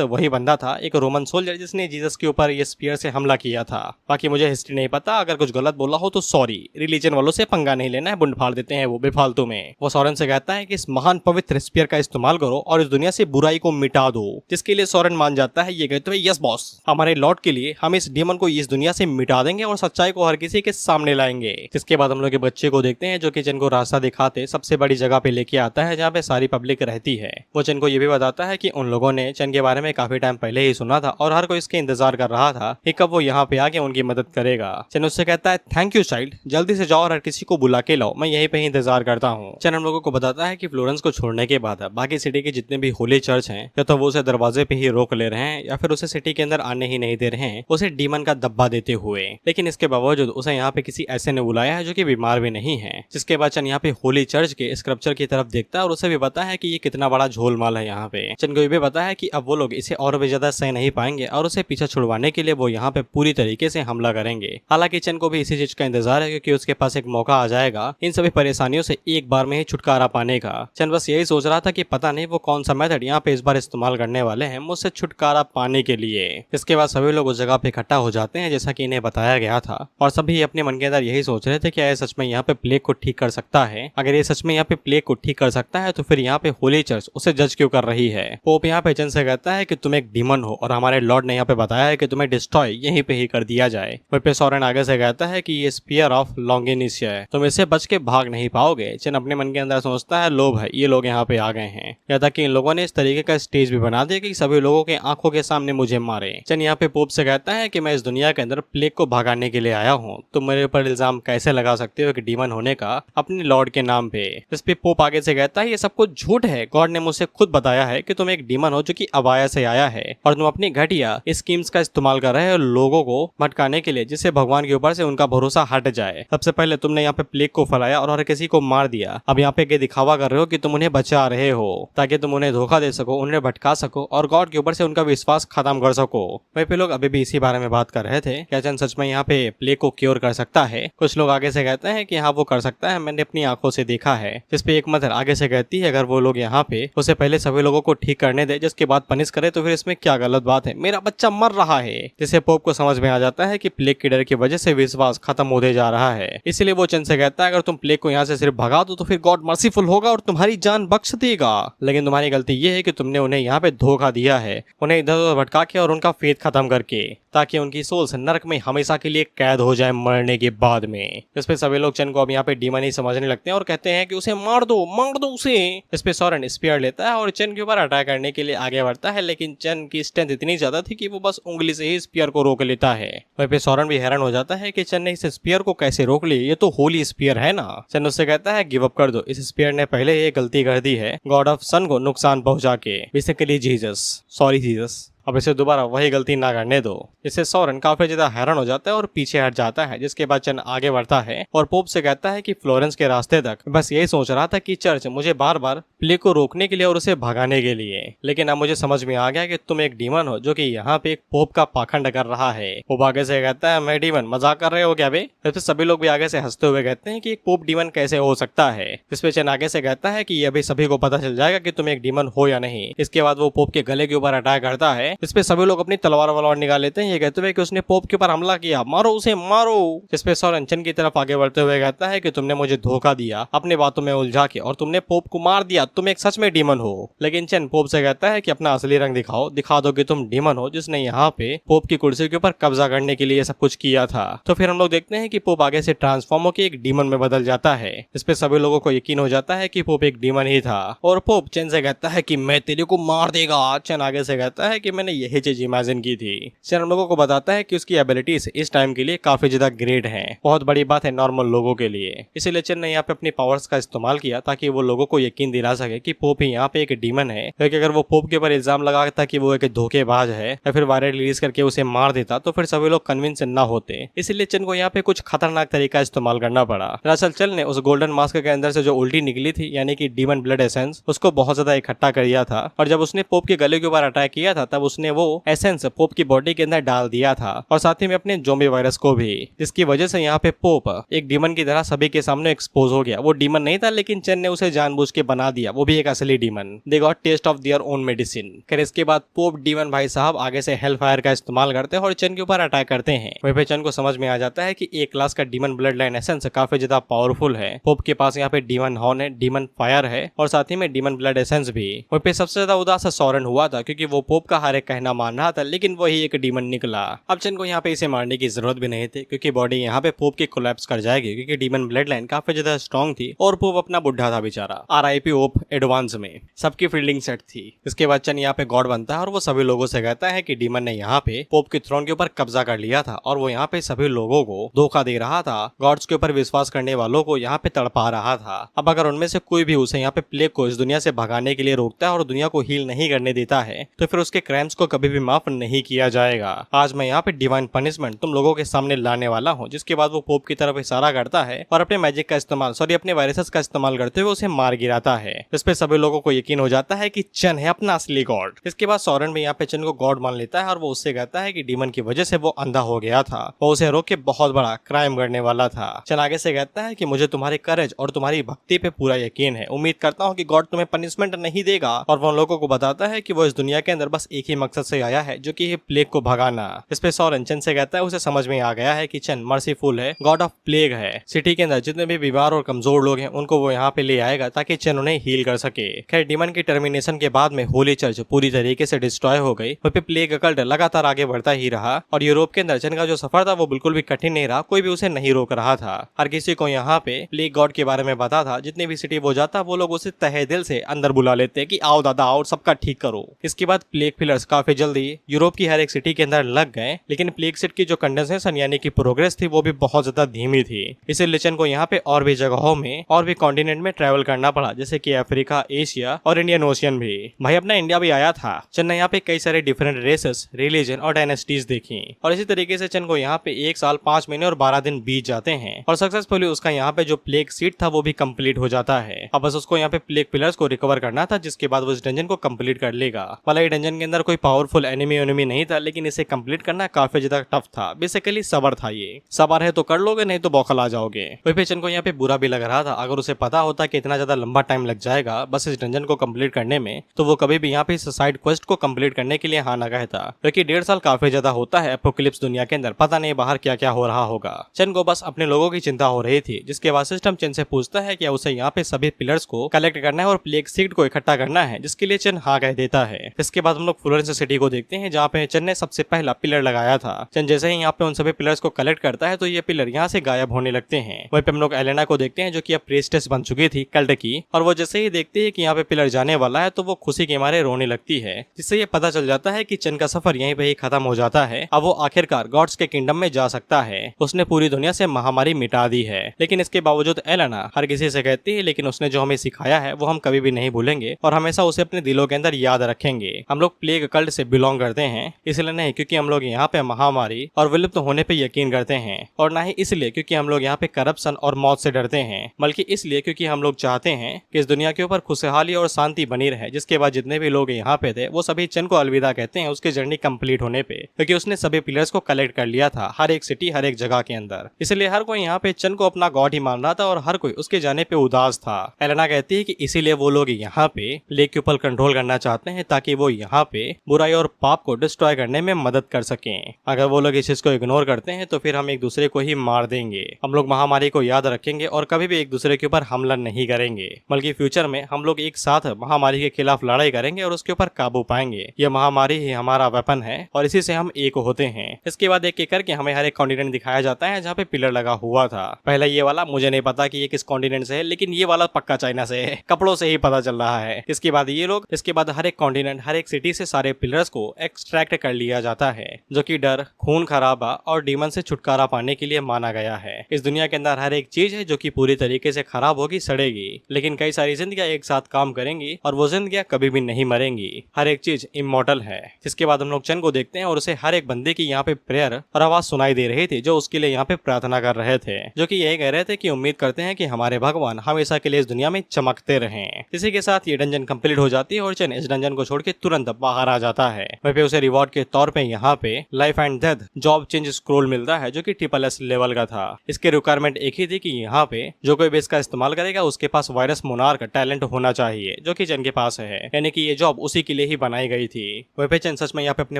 वही बंदा था, एक रोमन सोल्जर जिसने जीसस के ऊपर ये स्पीयर से हमला किया था। बाकी मुझे हिस्ट्री नहीं पता, अगर कुछ गलत बोला हो तो सॉरी। रिलीजन वालों से पंगा नहीं लेना है, बुंड फाड़ देते हैं वो बेफालतू में। वो सोरेन से कहता है कि इस महान पवित्र स्पीयर का इस्तेमाल करो और इस दुनिया से बुराई को मिटा दो, जिसके लिए सोरेन मान जाता है। ये कहते हुए यस बॉस, हमारे लॉर्ड के लिए हम इस डीमन को इस दुनिया से मिटा देंगे और सच्चाई को हर किसी के सामने लाएंगे। इसके बाद हम लोग के बच्चे को देखते हैं जो कि चेन को रास्ता दिखाते सबसे बड़ी जगह पे लेके आता है जहाँ पे सारी पब्लिक रहती है। वो चेन को ये भी बताता है कि उन लोगों ने चेन के बारे में काफी टाइम पहले ही सुना था और हर कोई इसके इंतजार कर रहा था कि कब वो यहाँ पे आके उनकी मदद करेगा। चेन उससे कहता है थैंक यू चाइल्ड, जल्दी से जाओ और हर किसी को बुला के लाओ, मैं यहीं पे ही इंतजार करता हूँ। चेन हम लोगों को बताता है कि फ्लोरेंस को छोड़ने के बाद बाकी सिटी के जितने भी होली चर्च हैं या तो वो उसे दरवाजे पे ही रोक ले रहे हैं या फिर उसे सिटी के अंदर आने ही नहीं दे रहे हैं, उसे डीमन का दब्बा देते हुए। लेकिन इसके बावजूद उसे यहाँ पे किसी ऐसे ने बुलाया है जो कि बीमार भी नहीं है। जिसके बाद चन यहाँ पे होली चर्च के स्क्रप्चर की तरफ देखता है और उसे भी पता है कि ये कितना बड़ा झोलमाल है यहाँ पे। चन को ये भी पता है कि अब वो लोग इसे और भी ज्यादा सह नहीं पाएंगे और उसे पीछे छुड़वाने के लिए वो यहाँ पे पूरी तरीके से हमला करेंगे। हालांकि चन को भी इसी चीज का इंतजार है क्योंकि उसके पास एक मौका आ जाएगा इन सभी परेशानियों से एक बार में ही छुटकारा पाने का। चन बस यही सोच रहा था कि पता नहीं वो कौन सा मेथड यहाँ पे इस बार इस्तेमाल करने वाले हैं मुझसे छुटकारा पाने के लिए। इसके बाद सभी लोग उस जगह पे इकट्ठा हो जाते हैं जैसा कि इन्हें बताया गया था और सभी अपने मन के अंदर यही सोच रहे थे कि ये सच में यहाँ पे प्लेग को ठीक कर सकता है। अगर ये सच में यहाँ पे प्लेग को ठीक कर सकता है तो फिर यहाँ पे होली चर्च उसे जज क्यों कर रही है। पोप यहाँ पे चन से कहता है कि तुम एक डीमन हो और हमारे लॉर्ड ने यहाँ पे बताया है कि तुम्हें डिस्ट्रॉय यहीं पे ही कर दिया जाए। वहीं पे सोरेन आगे से कहता है कि ये स्पीयर ऑफ लॉन्गिनिसिया है, तुम इससे बच के भाग नहीं पाओगे। चन अपने मन के अंदर सोचता है लोभ है, ये लोग यहाँ पे आ गए हैं, या तक कि इन लोगों ने इस तरीके का स्टेज भी बना दिया कि सभी लोगों के आंखों के सामने मुझे मारे। चन यहाँ पे पोप से कहता है कि मैं इस दुनिया के अंदर प्लेग को भगाने के लिए आया हूँ, तुम मेरे ऊपर इल्जाम कैसे लगा सकते हो कि डीमन होने का अपने लॉर्ड के नाम पे। इस पे पोप आगे से कहता है ये सब कुछ झूठ है, गॉड ने मुझसे खुद बताया है कि तुम एक डीमन हो जो कि अबाया से आया है और तुम अपनी घटिया स्कीम्स का इस्तेमाल कर रहे हो लोगों को भटकाने के लिए जिससे भगवान के ऊपर से उनका भरोसा हट जाए। सबसे पहले तुमने यहाँ पे प्लेग को फैलाया और हर किसी को मार दिया, अब यहाँ पे दिखावा कर रहे हो कि तुम उन्हें बचा रहे हो ताकि तुम उन्हें धोखा दे सको, उन्हें भटका सको और गॉड के ऊपर से उनका विश्वास खत्म कर सको। वहीं पे लोग अभी भी इसी बारे में बात कर रहे थे, क्या चंद सच में यहाँ पे प्लेग को क्योर कर सकता है। कुछ लोग आगे से कहते हैं कि हाँ वो कर सकता है, मैंने अपनी आंखों से देखा है। जिस पे एक मदर आगे से कहती है अगर वो लोग यहाँ पे उसे पहले सभी लोगों को ठीक करने दे जिसके बाद पनिश करे तो फिर इसमें क्या गलत बात है, मेरा बच्चा मर रहा है। जिससे पोप को समझ में आ जाता है कि प्लेग के डर की वजह से विश्वास खत्म होते जा रहा है। इसलिए वो चंद से कहता है अगर तुम प्लेग को यहाँ से सिर्फ भगा दो तो फिर गॉड मर्सीफुल होगा और तुम्हारी जान बख्श देगा। लेकिन तुम्हारी गलती ये है कि तुमने उन्हें यहाँ पे धोखा दिया है, उन्हें इधर उधर भटका के और उनका फेथ खत्म करके, ताकि उनकी सोल्स नरक में हमेशा के लिए कैद हो जाए मरने के बाद में। इस पे सभी लोग चन को अब यहाँ पे डीमन ही समझने लगते हैं और कहते हैं कि उसे मार दो उसे। इस पे सोरेन स्पीयर लेता है और चन के ऊपर अटैक करने के लिए आगे बढ़ता है, लेकिन चन की स्ट्रेंथ इतनी ज्यादा थी कि वो बस उंगली से ही स्पीयर को रोक लेता है। वहीं पे सोरेन भी हैरान हो जाता है कि चन ने इस स्पीयर को कैसे रोक लिया, ये तो होली स्पीयर है ना। चन उससे कहता है गिव अप कर दो, इस स्पीयर ने पहले ये गलती कर दी है गॉड ऑफ सन को नुकसान पहुंचा के, बेसिकली जीसस, सॉरी जीसस, अब इसे दोबारा वही गलती ना करने दो। इससे सोरेन काफी ज्यादा हैरान हो जाता है और पीछे हट जाता है। जिसके बाद चन आगे बढ़ता है और पोप से कहता है कि फ्लोरेंस के रास्ते तक बस यही सोच रहा था कि चर्च मुझे बार बार प्लेग को रोकने के लिए और उसे भगाने के लिए, लेकिन अब मुझे समझ में आ गया कि तुम एक डीमन हो जो कि यहाँ पे एक पोप का पाखंड कर रहा है। पोप आगे से कहता है मैं डीमन, मजाक कर रहे हो क्या बे। फिर सभी लोग भी आगे से हंसते हुए कहते हैं कि एक पोप डीमन कैसे हो सकता है। जिसपे चन आगे से कहता है कि अभी सभी को पता चल जाएगा कि तुम एक डीमन हो या नहीं। इसके बाद वो पोप के गले के ऊपर अटैक करता है इस पे सभी लोग अपनी तलवार वलवार निकाल लेते हैं, ये कहते हुए कि उसने पोप के ऊपर हमला किया, मारो उसे मारो। इस पे सॉरेन चन की तरफ आगे बढ़ते हुए कहता है कि तुमने मुझे धोखा दिया अपने बातों में उलझा के, और तुमने पोप को मार दिया, तुम एक सच में डीमन हो। लेकिन चन पोप से कहता है कि अपना असली रंग दिखाओ, दिखा दो कि तुम डीमन हो जिसने यहाँ पे पोप की कुर्सी के ऊपर कब्जा करने के लिए सब कुछ किया था। तो फिर हम लोग देखते हैं कि पोप आगे से ट्रांसफॉर्म होकर एक डीमन में बदल जाता है। इस पे सभी लोगों को यकीन हो जाता है कि पोप एक डीमन ही था, और पोप चन से कहता है कि मैं तेरे को मार देगा। चन आगे से कहता है कि मैंने यही चीज इमेजिन की थी। चन हम लोगों को बताता है कि उसकी एबिलिटीज इस टाइम के लिए काफी ज्यादा ग्रेट हैं, बहुत बड़ी बात है नॉर्मल लोगों के लिए। इसीलिए चन ने यहाँ पे अपनी पावर्स का इस्तेमाल किया ताकि वो लोगों को यकीन दिला सके कि पोप ही यहाँ पे एक डीमन है। क्योंकि अगर वो पोप के ऊपर इल्जाम लगाता कि वो एक धोखेबाज है या फिर वायरस रिलीज करके उसे मार देता तो फिर सभी लोग कन्विंस न होते। इसीलिए चन को यहाँ पे कुछ खतरनाक तरीका इस्तेमाल करना पड़ा। दरअसल चन ने उस गोल्डन मास्क के अंदर से जो उल्टी निकली थी यानी कि डीमन ब्लड एसेंस, उसको बहुत ज्यादा इकट्ठा कर दिया था, और जब उसने पोप के गले के ऊपर अटैक किया था तब उसने वो एसेंस पोप की बॉडी के अंदर डाल दिया था, और साथ ही में अपने ज़ॉम्बी वायरस को भी, जिसकी वजह से यहाँ पे पोप एक डीमन की तरह सभी के सामने एक्सपोज हो गया। वो डीमन नहीं था लेकिन चन ने उसे जानबूझ के बना दिया, वो भी एक असली demon. They got taste of their own medicine. फिर इसके बाद पोप डीमन भाई साहब आगे से हेल फायर का इस्तेमाल करते हैं और चन के ऊपर अटैक करते हैं। वहीं पे चन को समझ में आ जाता है कि एक क्लास का डीमन ब्लड लाइन एसेंस काफी ज्यादा पावरफुल है। पोप के पास यहाँ पे डीमन हॉर्न है, डीमन फायर है, और साथ ही में डीमन ब्लड एसेंस भी। वहीं पे सबसे ज्यादा उदास सॉरेन हुआ था क्योंकि वो पोप का हर एक कहना मान रहा था, लेकिन वही एक डीमन निकला। अब चन को यहाँ पे इसे मारने की जरूरत भी नहीं थी क्योंकि बॉडी यहाँ पे पोप की कोलैप्स कर जाएगी, क्योंकि डीमन ब्लड लाइन काफी ज्यादा स्ट्रॉन्ग थी और पोप अपना बुढ़ा था बेचारा। RIP ओप एडवांस में सबकी फील्डिंग सेट थी। इसके बाद चन यहाँ पे गॉड बनता है और वो सभी लोगों से कहता है कि डीमन ने यहाँ पे पोप के थ्रोन के ऊपर कब्जा कर लिया था और वो यहाँ पे सभी लोगों को धोखा दे रहा था, गॉड्स के ऊपर विश्वास करने वालों को यहाँ पे तड़पा रहा था। अब अगर उनमें से कोई भी उसे यहाँ पे प्लेग को इस दुनिया से भगाने के लिए रोकता है और दुनिया को हील नहीं करने देता है तो फिर उसके क्राइम्स को कभी भी माफ नहीं किया जाएगा। आज मैं यहाँ पे डिवाइन पनिशमेंट तुम लोगों के सामने लाने वाला हूँ। जिसके बाद वो पोप की तरफ इशारा करता है और अपने मैजिक का इस्तेमाल अपने वायरसेस का इस्तेमाल करते हुए उसे मार गिराता है। इस पे सभी लोगों को यकीन हो जाता है कि चन है अपना असली गॉड। इसके बाद सॉरेन भी यहाँ पे चन को गॉड मान लेता है और वो उससे कहता है कि डीमन की वजह से वो अंधा हो गया था, वो उसे रोक के बहुत बड़ा क्राइम करने वाला था। चन आगे से कहता है कि मुझे तुम्हारे करेज और तुम्हारी भक्ति पे पूरा यकीन है, उम्मीद करता हूँ कि गॉड तुम्हें पनिशमेंट नहीं देगा। और वो लोगों को बताता है कि वो इस दुनिया के अंदर बस एक ही मकसद से आया है जो कि प्लेग को भगाना। इस पे सॉरेन चन से कहता है उसे समझ में आ गया है कि चन मर्सीफुल है, गॉड ऑफ प्लेग है। सिटी के अंदर जितने भी बीमार और कमजोर लोग हैं उनको वो यहाँ पे ले आएगा ताकि चन उन्हें हील कर सके। खैर डीमन की टर्मिनेशन के बाद में होली चर्च पूरी तरीके से डिस्ट्रॉय हो गई। वहीं पे प्लेग कल्ट लगातार आगे बढ़ता ही रहा और यूरोप के अंदर चन का जो सफर था वो बिल्कुल भी कठिन नहीं रहा, कोई भी उसे नहीं रोक रहा था। हर किसी को यहाँ पे प्लेग गॉड के बारे में पता था। जितनी भी सिटी वो जाता वो लोग उसे तहे दिल से अंदर बुला लेते कि आओ दादा आओ सबका ठीक करो। इसके बाद प्लेग फिलर्स काफी जल्दी यूरोप की हर एक सिटी के अंदर लग गए, लेकिन प्लेग सिट की जो कंडेंसेशन यानी कि प्रोग्रेस थी वो भी बहुत ज्यादा धीमी थी। इसलिए चन को यहाँ पे और भी जगहों में और भी कॉन्टिनेंट में ट्रैवल करना पड़ा, जैसे कि अफ्रीका, एशिया और इंडियन ओशियन भी। भाई अपना इंडिया भी आया था। चन ने यहाँ पे कई सारे डिफरेंट रेसेस, रिलीजन और डायनेस्टीज देखी और इसी तरीके से चन को यहाँ पे 1 साल 5 महीने और 12 दिन बीत जाते हैं और सक्सेसफुली उसका यहाँ पे जो प्लेग सीट था वो भी कंप्लीट हो जाता है। अब बस उसको यहाँ पे प्लेग पिलर्स को रिकवर करना था, जिसके बाद वो इस डंजन को कंप्लीट कर लेगा। वाला ये डंजन के अंदर कोई पावरफुल एनिमी नहीं था, लेकिन इसे कंप्लीट करना काफी ज्यादा टफ था। बेसिकली सबर था, ये सबर है तो कर लोगे, नहीं तो बौखला जाओगे। वही पे चन को यहाँ पे बुरा भी लग रहा था। अगर उसे पता होता कि इतना ज्यादा लंबा टाइम लग जाएगा बस इस डंजन को कंप्लीट करने में तो वो कभी भी यहाँ पे इस साइड क्वेस्ट को कंप्लीट करने के लिए हाँ ना कहता, क्योंकि 1.5 साल काफी ज्यादा होता है एपोकलिप्स दुनिया के अंदर, पता नहीं बाहर क्या क्या हो रहा होगा। चन को बस अपने लोगों की चिंता हो रही थी, जिसके बाद सिस्टम चन से पूछता है कि उसे यहाँ पे सभी पिलर्स को कलेक्ट करना है और प्लेग सीड को इकट्ठा करना है, जिसके लिए चन हाँ कह देता है। इसके बाद हम लोग फ्लोरेंस सिटी को देखते हैं जहाँ पे चन ने सबसे पहला पिलर लगाया था। चन जैसे ही यहाँ पे उन सभी पिलर्स को कलेक्ट करता है तो ये पिलर यहाँ से गायब होने लगते हैं। वहीं पे हम लोग एलेना को देखते हैं जो कि अब प्रीस्टेस बन चुकी थी कल्ट की, और वो जैसे ही देखती है कि यहाँ पे पिलर जाने वाला है तो वो खुशी के मारे रोने लगती है, जिससे ये पता चल जाता है कि चन का सफर यहीं पे ही खत्म हो जाता है। अब वो आखिरकार गॉड्स के किंगडम में जा सकता है। उसने पूरी दुनिया से महामारी मिटा दी है, लेकिन इसके बावजूद एलेना हर किसी से कहती है लेकिन उसने जो हमें सिखाया है वो हम कभी भी नहीं भूलेंगे और हमेशा उसे अपने दिलों के अंदर याद रखेंगे। हम लोग प्लेग कल्ट से बिलोंग करते हैं, इसलिए नहीं क्योंकि हम लोग यहाँ पे महामारी और विलुप्त होने पे यकीन करते हैं, और ना ही इसलिए क्योंकि हम लोग यहाँ पे करप्शन और मौत से डरते हैं, बल्कि इसलिए क्योंकि हम लोग चाहते हैं कि इस दुनिया के ऊपर खुशहाली और शांति बनी रहे। जिसके बाद जितने भी लोग यहाँ पे थे वो सभी चन को अलविदा कहते हैं उसकी जर्नी कंप्लीट होने पे, क्योंकि उसने सभी पिलर्स को कलेक्ट कर लिया था हर एक सिटी हर एक जगह के अंदर। इसलिए हर कोई यहाँ पे चन को अपना गॉड ही मान रहा था और हर कोई उसके जाने पे उदास था। एलेना कहती है कि इसीलिए वो लोग यहाँ पे प्लेग के ऊपर कंट्रोल करना चाहते हैं ताकि वो यहाँ पे बुराई और पाप को डिस्ट्रॉय करने में मदद कर सकें। अगर वो लोग इस चीज को इग्नोर करते हैं तो फिर हम एक दूसरे को ही मार देंगे। हम लोग महामारी को याद रखेंगे और कभी भी एक दूसरे के ऊपर हमला नहीं करेंगे, बल्कि फ्यूचर में हम लोग एक साथ महामारी के खिलाफ लड़ाई करेंगे और उसके ऊपर काबू पाएंगे। यह महामारी ही हमारा वेपन है और इसी से हम एक होते हैं। इसके बाद एक एक करके हमें हर एक कॉन्टिनेंट दिखाया जाता है जहाँ पे पिलर लगा हुआ था। पहले ये वाला मुझे नहीं पता कि ये किस कॉन्टिनेंट से है, लेकिन ये वाला पक्का चाइना से है, कपड़ों से ही पता चल रहा है। इसके बाद ये लोग, इसके बाद हर एक कॉन्टिनेंट, हर एक सिटी से सारे पिलर्स को एक्सट्रैक्ट कर लिया जाता है, जो कि डर, खून खराबा और डीमन से छुटकारा पाने के लिए माना गया है। इस दुनिया के अंदर हर एक चीज है जो कि पूरी तरीके से खराब होगी, सड़ेगी, लेकिन कई सारी जिंदगियां एक साथ काम करेंगी और वो जिंदगियां कभी भी नहीं मरेंगी। हर एक चीज इमॉर्टल है। इसके बाद हम लोग चन को देखते हैं और उसे हर एक बंदे की यहाँ पे प्रेयर और आवाज सुनाई दे रही थी, जो उसके लिए यहाँ पे प्रार्थना कर रहे थे, जो कि यही कह रहे थे कि उम्मीद करते हैं कि हमारे भगवान हमेशा के लिए इस दुनिया में चमकते रहें। इसी के साथ ये डंजन कंप्लीट हो जाती है और चन इस डंजन को छोड़ के तुरंत बाहर आ जाता है। वहीं पे उसे रिवॉर्ड के तौर पे यहाँ पे life and death job change scroll मिलता है, जो कि SSS लेवल का था। इसके रिक्वायरमेंट एक ही थी कि यहाँ पे जो कोई भी इसका इस्तेमाल करेगा उसके पास वायरस मोनार्क टैलेंट होना चाहिए, जो कि चन के पास है, यानी कि ये जॉब उसी के लिए ही बनाई गई थी। वहीं पे चन सच में यहाँ पे अपने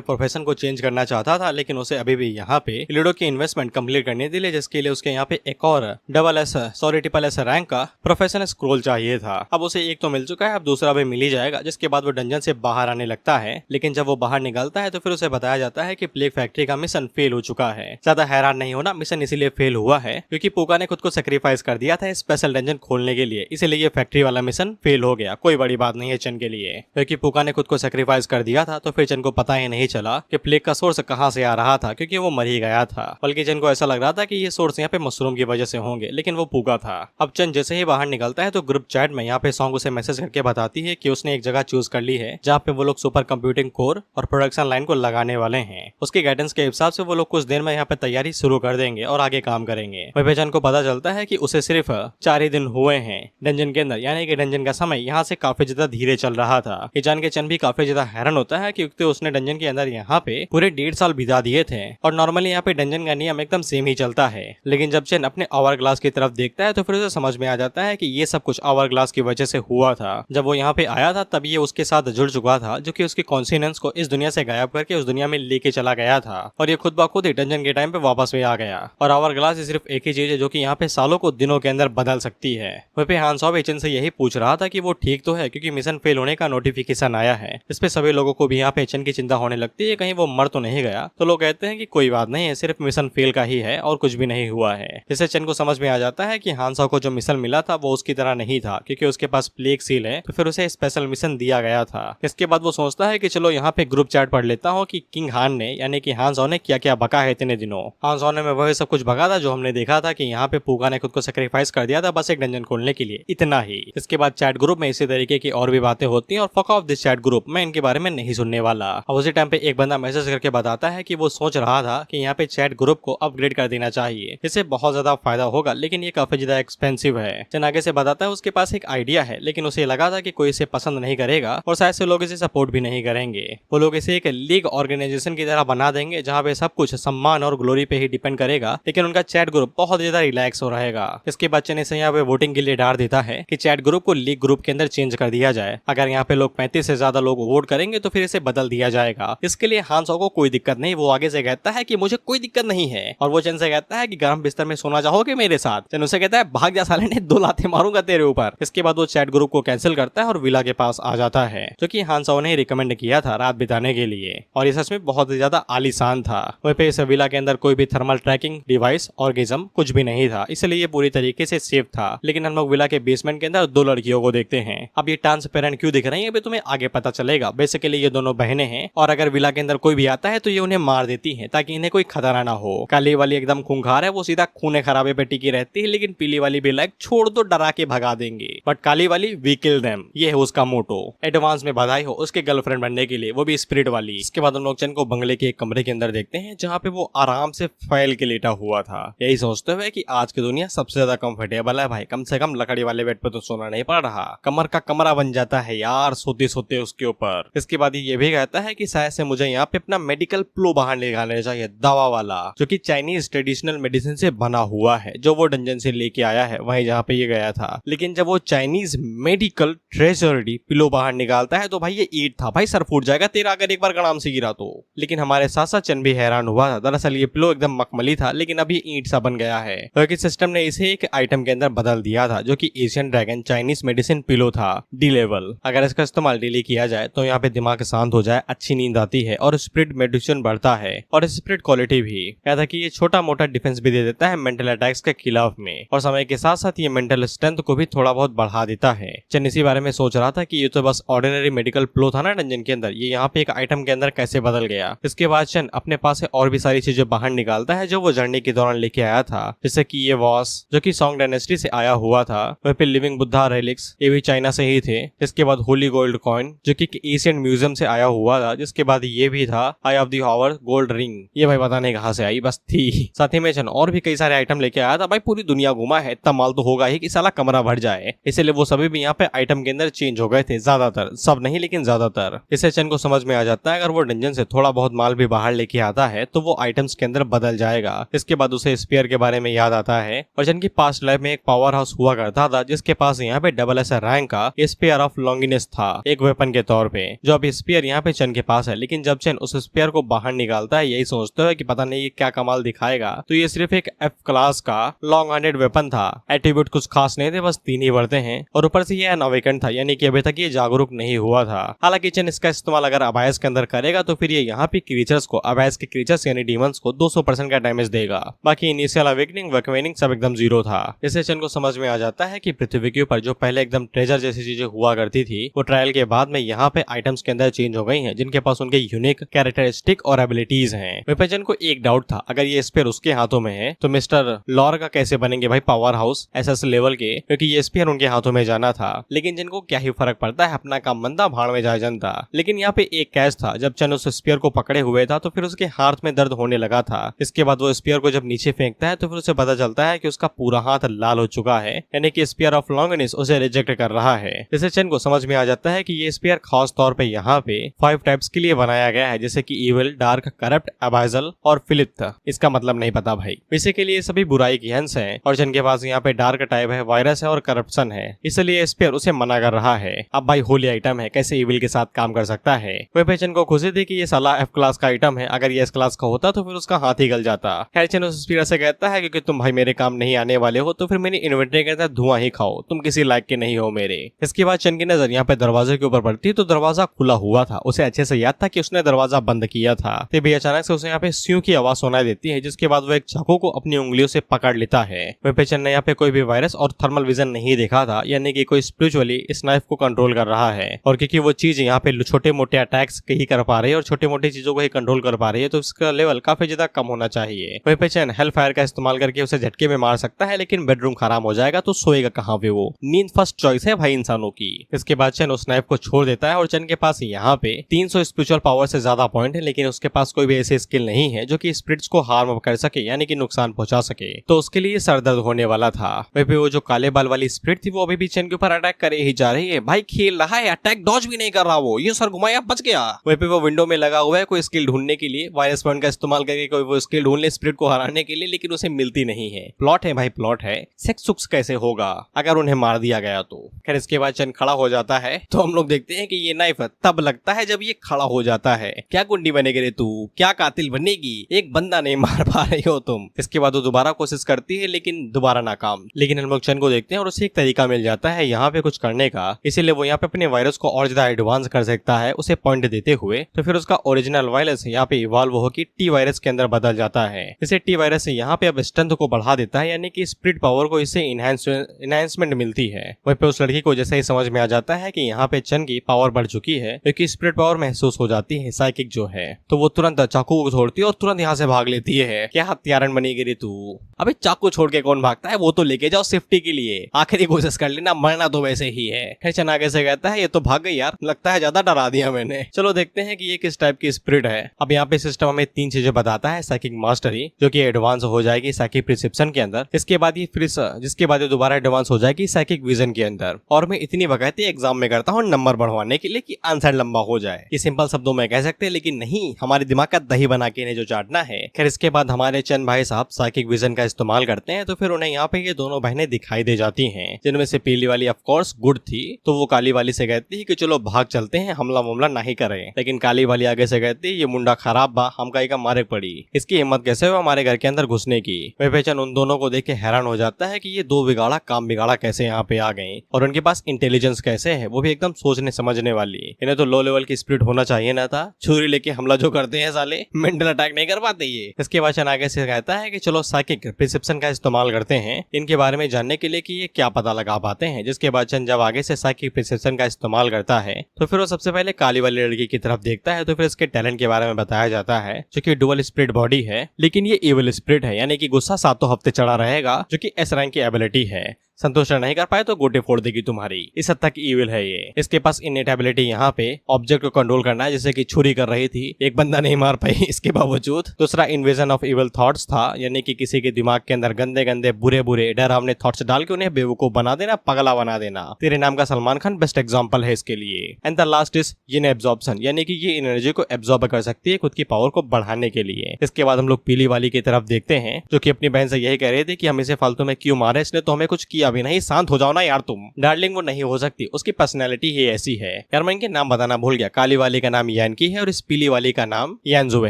प्रोफेशन को चेंज करना चाहता था, लेकिन उसे अभी भी यहाँ पे लूडो की इन्वेस्टमेंट कंप्लीट करने के लिए, जिसके लिए उसके यहाँ पे एक और SSS रैंक का प्रोफेशनल स्क्रोल चाहिए था। अब उसे एक तो मिल चुका है, अब दूसरा भी मिल ही जाएगा, जिसके बाद वो डंजन से बाहर आने लगता है। लेकिन जब वो बाहर निकलता है तो फिर उसे बताया जाता है कि प्लेग फैक्ट्री का मिशन फेल हो चुका है। ज्यादा हैरान नहीं होना, मिशन इसीलिए फेल हुआ है क्योंकि पूका ने खुद को सेक्रीफाइस कर दिया था स्पेशल डंजन खोलने के लिए, इसीलिए ये फैक्ट्री वाला मिशन फेल हो गया। कोई बड़ी बात नहीं है चन के लिए, क्योंकि पूका ने खुद को सेक्रीफाइस कर दिया था, तो फिर चन को पता ही नहीं चला कि प्लेग का सोर्स कहाँ से आ रहा था, क्योंकि वो मर ही गया था। बल्कि चन को ऐसा लग रहा था कि ये सोर्स यहाँ पे मशरूम की वजह से होंगे, लेकिन वो पूका था। अब चन जैसे ही बाहर निकलता है तो ग्रुप चैट में यहाँ पे सॉन्ग उसे मैसेज करके बताती है कि उसने एक जगह चूज कर ली है जहाँ पे वो लोग सुपर कंप्यूटिंग कोर और प्रोडक्शन लाइन को लगाने वाले हैं। उसके गाइडेंस के हिसाब से वो लोग कुछ देर में यहाँ पे तैयारी शुरू कर देंगे और आगे काम करेंगे। वहीं चन को पता चलता है कि उसे सिर्फ 4 ही दिन हुए हैं डंजन के अंदर, यानी कि डंजन का समय यहाँ से काफी ज्यादा धीरे चल रहा था। ये जान के चन भी काफी ज्यादा हैरान होता है क्योंकि उसने डंजन के अंदर यहाँ पे पूरे 1.5 साल बिता दिए थे और नॉर्मली यहाँ पे डंजन का नियम एकदम सेम ही चलता है। लेकिन जब चन अपने आवर ग्लास की तरफ देखता है तो फिर उसे समझ में आ जाता है कि ये सब कुछ आवर ग्लास की वजह से हुआ था। जब वो यहाँ पे आया था तब ये उसके साथ जुड़ चुका था, जो कि उसकी कॉन्सिनेंस को इस दुनिया से गायब करके उस दुनिया में लेके चला गया था और ये खुद ब खुद ही डंजन के टाइम पे वापस में आ गया। और आवर ग्लास सिर्फ एक ही चीज है जो कि यहाँ पे सालों को दिनों के अंदर बदल सकती है। वहीं पे हान सॉब चन से यही पूछ रहा था कि वो ठीक तो है, क्योंकि मिशन फेल होने का नोटिफिकेशन आया है। इस पे सभी लोगों को भी यहाँ पे चन की चिंता होने लगती है, कहीं वो मर तो नहीं गया। तो लोग कहते हैं कि कोई बात नहीं है, सिर्फ मिशन फेल का ही है और कुछ भी नहीं हुआ है। जिससे चन को समझ में आ जाता है कि हान सॉब को जो मिशन मिला था वो उसकी तरह नहीं था, क्योंकि उसके पास प्लेग सील है, तो फिर उसे स्पेशल मिशन दिया गया था। इसके बाद वो सोचता है कि चलो यहाँ पे ग्रुप चैट पढ़ लेता हूँ कि किंग हान ने, यानी कि हान सॉ ने क्या क्या बका है इतने दिनों। हान सॉ ने वही सब कुछ बका था जो हमने देखा था कि यहाँ पे पूगा ने खुद को सेक्रीफाइस कर दिया था बस एक डंजन खोलने के लिए, इतना ही। इसके बाद चैट ग्रुप में इसी तरीके की और भी बातें होती हैं और fuck off this chat group, मैं इनके बारे में नहीं सुनने वाला। और उसी टाइम पे एक बंदा मैसेज करके बताता है कि वो सोच रहा था कि यहाँ पे चैट ग्रुप को अपग्रेड कर देना चाहिए, इससे बहुत ज्यादा फायदा होगा, लेकिन ये काफी ज्यादा एक्सपेंसिव है। चन आगे से बताता है उसके पास एक आइडिया है, लेकिन उसे लगा था कि कोई इसे पसंद नहीं करेगा और शायद से लोग इसे सपोर्ट भी नहीं करेंगे। वो लोग इसे एक लीग ऑर्गेनाइजेशन की तरह बना देंगे जहाँ पे सब कुछ सम्मान और ग्लोरी पे ही डिपेंड करेगा, लेकिन उनका चैट ग्रुप बहुत ज्यादा रिलैक्स हो रहेगा। इसके बाद चन इसे यहाँ पे वोटिंग के लिए डाल देता है कि चैट ग्रुप को लीग ग्रुप के अंदर चेंज कर दिया जाए। अगर यहाँ पे लोग 35 से ज्यादा लोग वोट करेंगे तो फिर इसे बदल दिया जाएगा। इसके लिए हान सॉ को कोई दिक्कत नहीं, वो आगे से कहता है कि मुझे कोई दिक्कत नहीं है। और वो चन से कहता है कि गर्म बिस्तर में सोना चाहोगे मेरे साथ। चन उसे कहता है भाग जा साले ने, 2 लातें मारूंगा तेरे ऊपर। इसके बाद वो चैट ग्रुप को कैंसिल करता है और विला के पास आ जाता है, जो कि हान सॉ ने रिकमेंड किया था रात बिताने के लिए, और ये सच में बहुत ज्यादा आलीशान था। वहीं पे इस विला के अंदर कोई भी थर्मल ट्रैकिंग डिवाइस ऑर्गेजम कुछ भी नहीं था, इसलिए ये पूरी तरीके से सेफ था। लेकिन हम लोग विला के बेसमेंट के अंदर 2 लड़कियों को देखते हैं। अब ये ट्रांसपेरेंट क्यों दिख रही है तुम्हें आगे पता चलेगा। बेसिकली ये दोनों बहनें हैं और अगर विला के अंदर कोई भी आता है तो ये उन्हें मार देती हैं ताकि इन्हें कोई खतरा ना हो। काली वाली एकदम खूंखार है, वो सीधा खूने खराबे पे टिकी रहती है, लेकिन पीली वाली भी लाइक छोड़ दो, डरा के भगा देंगे। बट काली वाली वी किल देम, ये है उसका मोटो। एडवांस में बधाई हो उसके गर्लफ्रेंड बनने के लिए, वो भी स्पिरिट वाली। इसके बाद हम लोग चन को बंगले के एक कमरे के अंदर देखते हैं जहाँ पे वो आराम से फैल के लेटा हुआ था, यही सोचते हुए कि आज की दुनिया सबसे ज्यादा कंफर्टेबल है भाई, कम से कम लकड़ी वाले बेड पे तो सोना नहीं पड़ रहा, कमर का कमरा बन जाता है यार सोते सोते उसके ऊपर। इसके बाद ये भी कहता है कि शायद से मुझे यहाँ पे अपना मेडिकल प्लो बाहर निकालना चाहिए, दवा वाला, जो कि चाइनीज ट्रेडिशनल मेडिसिन से बना हुआ है, जो वो डंजन से लेके आया है वहीं जहाँ पे ये गया था। लेकिन जब वो चाइनीज मेडिकल ट्रेजरी पिलो बाहर निकालता है तो भाई ये ईट था भाई, सर फूट जाएगा तेरा अगर एक बार गड़ाम से गिरा तो। लेकिन हमारे साथ साथ चन भी हैरान हुआ था। दरअसल ये पिलो एकदम मखमली था लेकिन अभी ईंट सा बन गया है, क्योंकि सिस्टम ने इसे एक आइटम के अंदर बदल दिया था जो कि Asian dragon Chinese medicine pillow था, डी लेवल। अगर इसका इस्तेमाल डेली किया जाए तो यहाँ पे दिमाग शांत हो जाए, अच्छी नींद आती है और स्पिरिट मेडिसिन बढ़ता है और स्पिरिट क्वालिटी भी। क्या था कि ये छोटा मोटा डिफेंस भी दे देता है मेंटल अटैक्स के खिलाफ में, और समय के साथ साथ ये मेंटल स्ट्रेंथ को भी थोड़ा बहुत बढ़ा देता है। चन इसी बारे में सोच रहा था कि ये तो बस ऑर्डिनरी मेडिकल पिलो था ना डंजन के अंदर, ये यहाँ पे एक आइटम के अंदर कैसे बदल गया। इसके बाद चन अपने पास से और भी सारी चीजें बाहर निकालता है जो वो जर्नी के दौरान लेके आया था, जैसे कि ये वॉस जो कि सॉन्ग डायनेस्टी से आया हुआ था, वह पे लिविंग बुद्धा रेलिक्स, ये भी चाइना से ही थे। इसके बाद होली गोल्ड कॉइन जो कि एशियन म्यूजियम से आया हुआ था, जिसके बाद ये भी था eye of the hover gold ring, ये भाई पता नहीं कहां से आई, बस थी। साथ ही में चन और भी कई सारे आइटम लेके आया था। भाई पूरी दुनिया घुमा है, इतना माल तो होगा ही कि साला कमरा भर जाए, इसलिए वो सभी भी यहाँ पे आइटम के अंदर चेंज हो गए थे, ज्यादातर, सब नहीं लेकिन ज्यादातर। इससे चन को समझ में आ जाता है अगर वो डंजन से थोड़ा बहुत माल भी बाहर लेके आता है तो वो आइटम्स के अंदर बदल जाएगा। इसके बाद उसे स्पीयर के बारे में याद आता है और चन की पास्ट लाइफ में एक पावर हाउस हुआ करता था जिसके पास यहाँ पे डबल एस रैंक का स्पीयर ऑफ लॉन्गिनेस था, एक वेपन के तौर पे, जो अभी स्पीयर यहाँ पे चन के पास है। लेकिन जब चन उस स्पीयर को बाहर निकालता है यही सोचते हुए कि पता नहीं ये क्या कमाल दिखाएगा, तो ये सिर्फ एक एफ क्लास का लॉन्ग हैंडेड वेपन था। एट्रीब्यूट कुछ खास नहीं थे, बस 3 ही बढ़ते हैं, और ऊपर से ये अनअवेकन था, यानी कि अभी तक ये जागरूक नहीं हुआ था। हालांकि चन इसका इस्तेमाल अगर अबायस के अंदर करेगा तो फिर ये यहाँ पे क्रीचर्स को, अबायस के क्रीचर्स यानी डीमंस को 200% का डैमेज देगा। बाकी इनिशियल अवेकनिंग वेकनिंग सब एकदम 0 था। इससे चन को समझ में आ जाता है कि पृथ्वी के ऊपर जो पहले एकदम ट्रेजर जैसी चीजें हुआ करती थी वो ट्रायल के बाद में यहाँ पे आइटम्स के अंदर चेंज हो गई हैं, जिनके पास उनके यूनिक कैरेक्टरिस्टिक और एबिलिटीज हैं। विपेचन को एक डाउट था, अगर ये स्पेयर उसके हाथों में है तो मिस्टर लॉर का कैसे बनेंगे भाई पावर हाउस एसएस लेवल के, क्योंकि ये स्पेयर उनके हाथों में जाना था। लेकिन जिनको क्या ही फर्क पड़ता है, अपना काम बंदा भाड़ में जाए जनता। लेकिन यहाँ पे एक कैच था, जब चन उस स्पेयर को पकड़े हुए था तो फिर उसके हाथ में दर्द होने लगा था। इसके बाद वो स्पेयर को जब नीचे फेंकता है तो फिर उसे पता चलता है कि उसका पूरा हाथ लाल हो चुका है, यानी कि स्पेयर ऑफ लॉन्गनेस उसे रिजेक्ट कर रहा है। इससे चन को समझ में आ जाता है कि ये स्पेयर खास तौर पे यहाँ पे 5 टाइप्स के लिए बनाया गया है, जैसे कि इविल, डार्क, करप्ट, अबाइजल और फिलिप्थ। इसका मतलब नहीं पता भाई, बेसिकली ये सभी बुराई की हंस है, और चन के पास यहाँ पे डार्क टाइप है, वायरस है और करप्शन है, इसलिए स्पेयर उसे मना कर रहा है। अब भाई होली आइटम है, कैसे इविल के साथ काम कर सकता है। वह चन को खुशी थी कि ये साला एफ क्लास का आइटम है, अगर ये एस क्लास का होता तो फिर उसका हाथ ही गल जाता। खैर चन उस स्पेयर से कहता है क्योंकि तुम भाई मेरे काम नहीं आने वाले हो तो फिर मेरी इन्वेंटरी के अंदर धुआं ही खाओ, तुम किसी लायक के नहीं हो मेरे। इसके बाद चन की नजर यहाँ पे दरवाजे के ऊपर पड़ती तो दरवाजा खुला हुआ था। उसे अच्छे से याद था कि उसने दरवाजा बंद किया था। तभी अचानक से उसे यहाँ पे स्यू की आवाज सुनाई देती है, जिसके बाद वो एक चाकू को अपनी उंगलियों से पकड़ लेता है। चन ने यहाँ पे कोई भी वायरस और थर्मल विजन नहीं देखा था, यानी कि कोई स्पिरिचुअली इस नाइफ को कंट्रोल कर रहा है, और क्योंकि वो चीज यहाँ पे छोटे मोटे अटैक्स ही कर पा रही है और छोटे मोटी चीजों को ही कंट्रोल कर पा रही है, तो इसका लेवल काफी ज्यादा कम होना चाहिए। वहीं पे चैन हेल फायर का इस्तेमाल करके उसे झटके में मार सकता है, लेकिन बेडरूम खराब हो जाएगा तो सोएगा कहाँ पे वो। नींद फर्स्ट चॉइस है भाई इंसानों की। इसके बाद चैन उस नाइफ को छोड़ देता है और चैन के पास यहाँ पे 300 स्पिरिचुअल पावर से ज्यादा पॉइंट है, लेकिन उसके पास कोई भी ऐसे स्किल नहीं है जो कि स्पिरिट्स को हार्म कर सके, यानी कि नुकसान पहुंचा सके, तो उसके लिए सर दर्द होने वाला था। वहीं पे वो जो काले बाल वाली स्पिरिट थी वो अभी भी चैन के ऊपर अटैक करे ही जा रही है। भाई खेल रहा है, अटैक डॉज भी नहीं कर रहा, वो ये सर घुमाया बच गया। वहीं पे वो विंडो में लगा हुआ है कोई स्किल ढूंढने के लिए, वायरस पॉइंट का इस्तेमाल करके कोई वो स्किल ढूंढ ले स्पिरिट को हराने के लिए, लेकिन उसे मिलती नहीं है। प्लॉट है भाई, प्लॉट है, सेक्स सुक्स कैसे होगा अगर उन्हें मार दिया गया तो। खैर इसके बाद चन खड़ा हो जाता है तो हम लोग देखते हैं कि ये नाइफ तब लगता है जब ये खड़ा हो जाता है। क्या गुंडी बनेगी रे तू, क्या कातिल बनेगी, एक बंदा नहीं मार पा रही हो तुम। इसके बाद वो दोबारा कोशिश करती है लेकिन दोबारा नाकाम। लेकिन हम लोग चन को देखते हैं और उसे एक तरीका मिल जाता है यहाँ पे कुछ करने का, इसीलिए वो यहाँ पे अपने वायरस को और ज्यादा एडवांस कर सकता है उसे पॉइंट देते हुए। तो फिर उसका ओरिजिनल वायरस यहाँ पे इवॉल्व होकर टी वायरस के अंदर बदल जाता है। इसे टी वायरस से यहाँ पे अब स्ट्रेंथ को बढ़ा देता है, यानी कि स्पिरिट पावर को इससे इनहेंसमेंट मिलती है। वहीं पे उस लड़की को जैसे ही समझ में आ जाता है कि यहाँ पे चन की पावर बढ़ चुकी है, क्योंकि स्पिरिट पावर महसूस हो जाती है साइकिक जो है, तो वो तुरंत चाकू को छोड़ती है और तुरंत यहाँ से भाग लेती है। क्या हत्यारन बनी गिरी तू, अबे चाकू छोड़ के कौन भागता है, वो तो लेके जाओ सेफ्टी के लिए, आखिरी कोशिश कर लेना, मरना तो वैसे ही है। खैर चन आगे से कहता है ये तो भाग गई यार, लगता है ज्यादा डरा दिया मैंने। चलो देखते हैं कि ये किस टाइप की स्पिरिट है। अब यहाँ पे सिस्टम हमें 3 चीजें बताता है। साइकिक मास्टरी जो कि एडवांस हो जाएगी साइकिक प्रिसेप्शन के अंदर, इसके बाद ये फिर जिसके बाद ये दोबारा एडवांस हो जाएगी साइकिक विजन के अंदर। और मैं इतनी बकैती एग्जाम में करता हूँ नंबर बढ़वाने के लिए कि आंसर लंबा हो जाए। ये सिंपल शब्दों में कह सकते हैं, लेकिन नहीं, हमारे दिमाग का दही बना के इन्हें जो चाटना है। खैर इसके बाद हमारे चंद भाई साहब साइकिक विजन का इस्तेमाल करते हैं, तो फिर उन्हें यहाँ पे ये दोनों बहनें दिखाई दे जाती हैं, जिनमें से पीली वाली ऑफ कोर्स गुड थी, तो वो काली वाली से कहती है कि चलो भाग चलते हैं, हमला मामला मामला नहीं करे। लेकिन काली वाली आगे से कहती ये मुंडा खराब बा, हम का मारे पड़ी, इसकी हिम्मत कैसे हुआ हमारे घर के अंदर घुसने की। वह बेचन उन दोनों को देख के हैरान हो जाता है कि ये दो बिगाड़ा काम बिगाड़ा कैसे यहाँ पे आ गए और उनके पास इंटेलिजेंस कैसे है, वो भी एकदम सोचने समझने वाली। इन्हें तो लो लेवल की स्पिरिट होना चाहिए ना था, छुरी लेके हमला जो करते हैं साले, मेंटल अटैक नहीं कर पाते ये। इसके बाद आगे से कहता है कि चलो साइकिक परसेप्शन का इस्तेमाल करते हैं इनके बारे में जानने के लिए कि ये क्या पता लगा पाते हैं। जिसके बाद जब आगे से साइकिक परसेप्शन का इस्तेमाल करता है तो फिर वो सबसे पहले काली वाली लड़की की तरफ देखता है। तो फिर इसके टैलेंट के बारे में बताया जाता है जो कि डुअल स्पिरिट बॉडी है, लेकिन ये इविल स्पिरिट है, यानी कि गुस्सा 7 हफ्ते चढ़ा रहेगा, जो कि एस रैंक की एबिलिटी है। संतोष नहीं कर पाए तो गोटे फोड़ देगी तुम्हारी, इस हद तक इविल है ये। इसके पास इनेट एबिलिटी यहाँ पे ऑब्जेक्ट को कंट्रोल करना है, जैसे कि छुरी कर रही थी, एक बंदा नहीं मार पाई इसके बावजूद। दूसरा इन्वेजन ऑफ इविल थॉट्स था, यानी कि किसी के दिमाग के अंदर गंदे गंदे बुरे बुरे डरावने थॉट्स डाल के उन्हें बेवकूफ बना देना, पगला बना देना। तेरे नाम का सलमान खान बेस्ट एग्जाम्पल है इसके लिए। And the last is in absorption, यानी कि ये एनर्जी को एब्जॉर्ब कर सकती है खुद की पावर को बढ़ाने के लिए। इसके बाद हम लोग पीली वाली की तरफ देखते हैं, जो कि अपनी बहन से यही कह रहे थे कि हम इसे फालतू में क्यों मारे, इसने तो हमें कुछ किया भी नहीं, शांत हो जाओ ना यार तुम। डार्लिंग वो नहीं हो सकती, उसकी पर्सनैलिटी ही ऐसी है। यार मैं इनके नाम बताना भूल गया, काली वाली का नाम यानकी है और इस पीली वाली का नाम यानजुए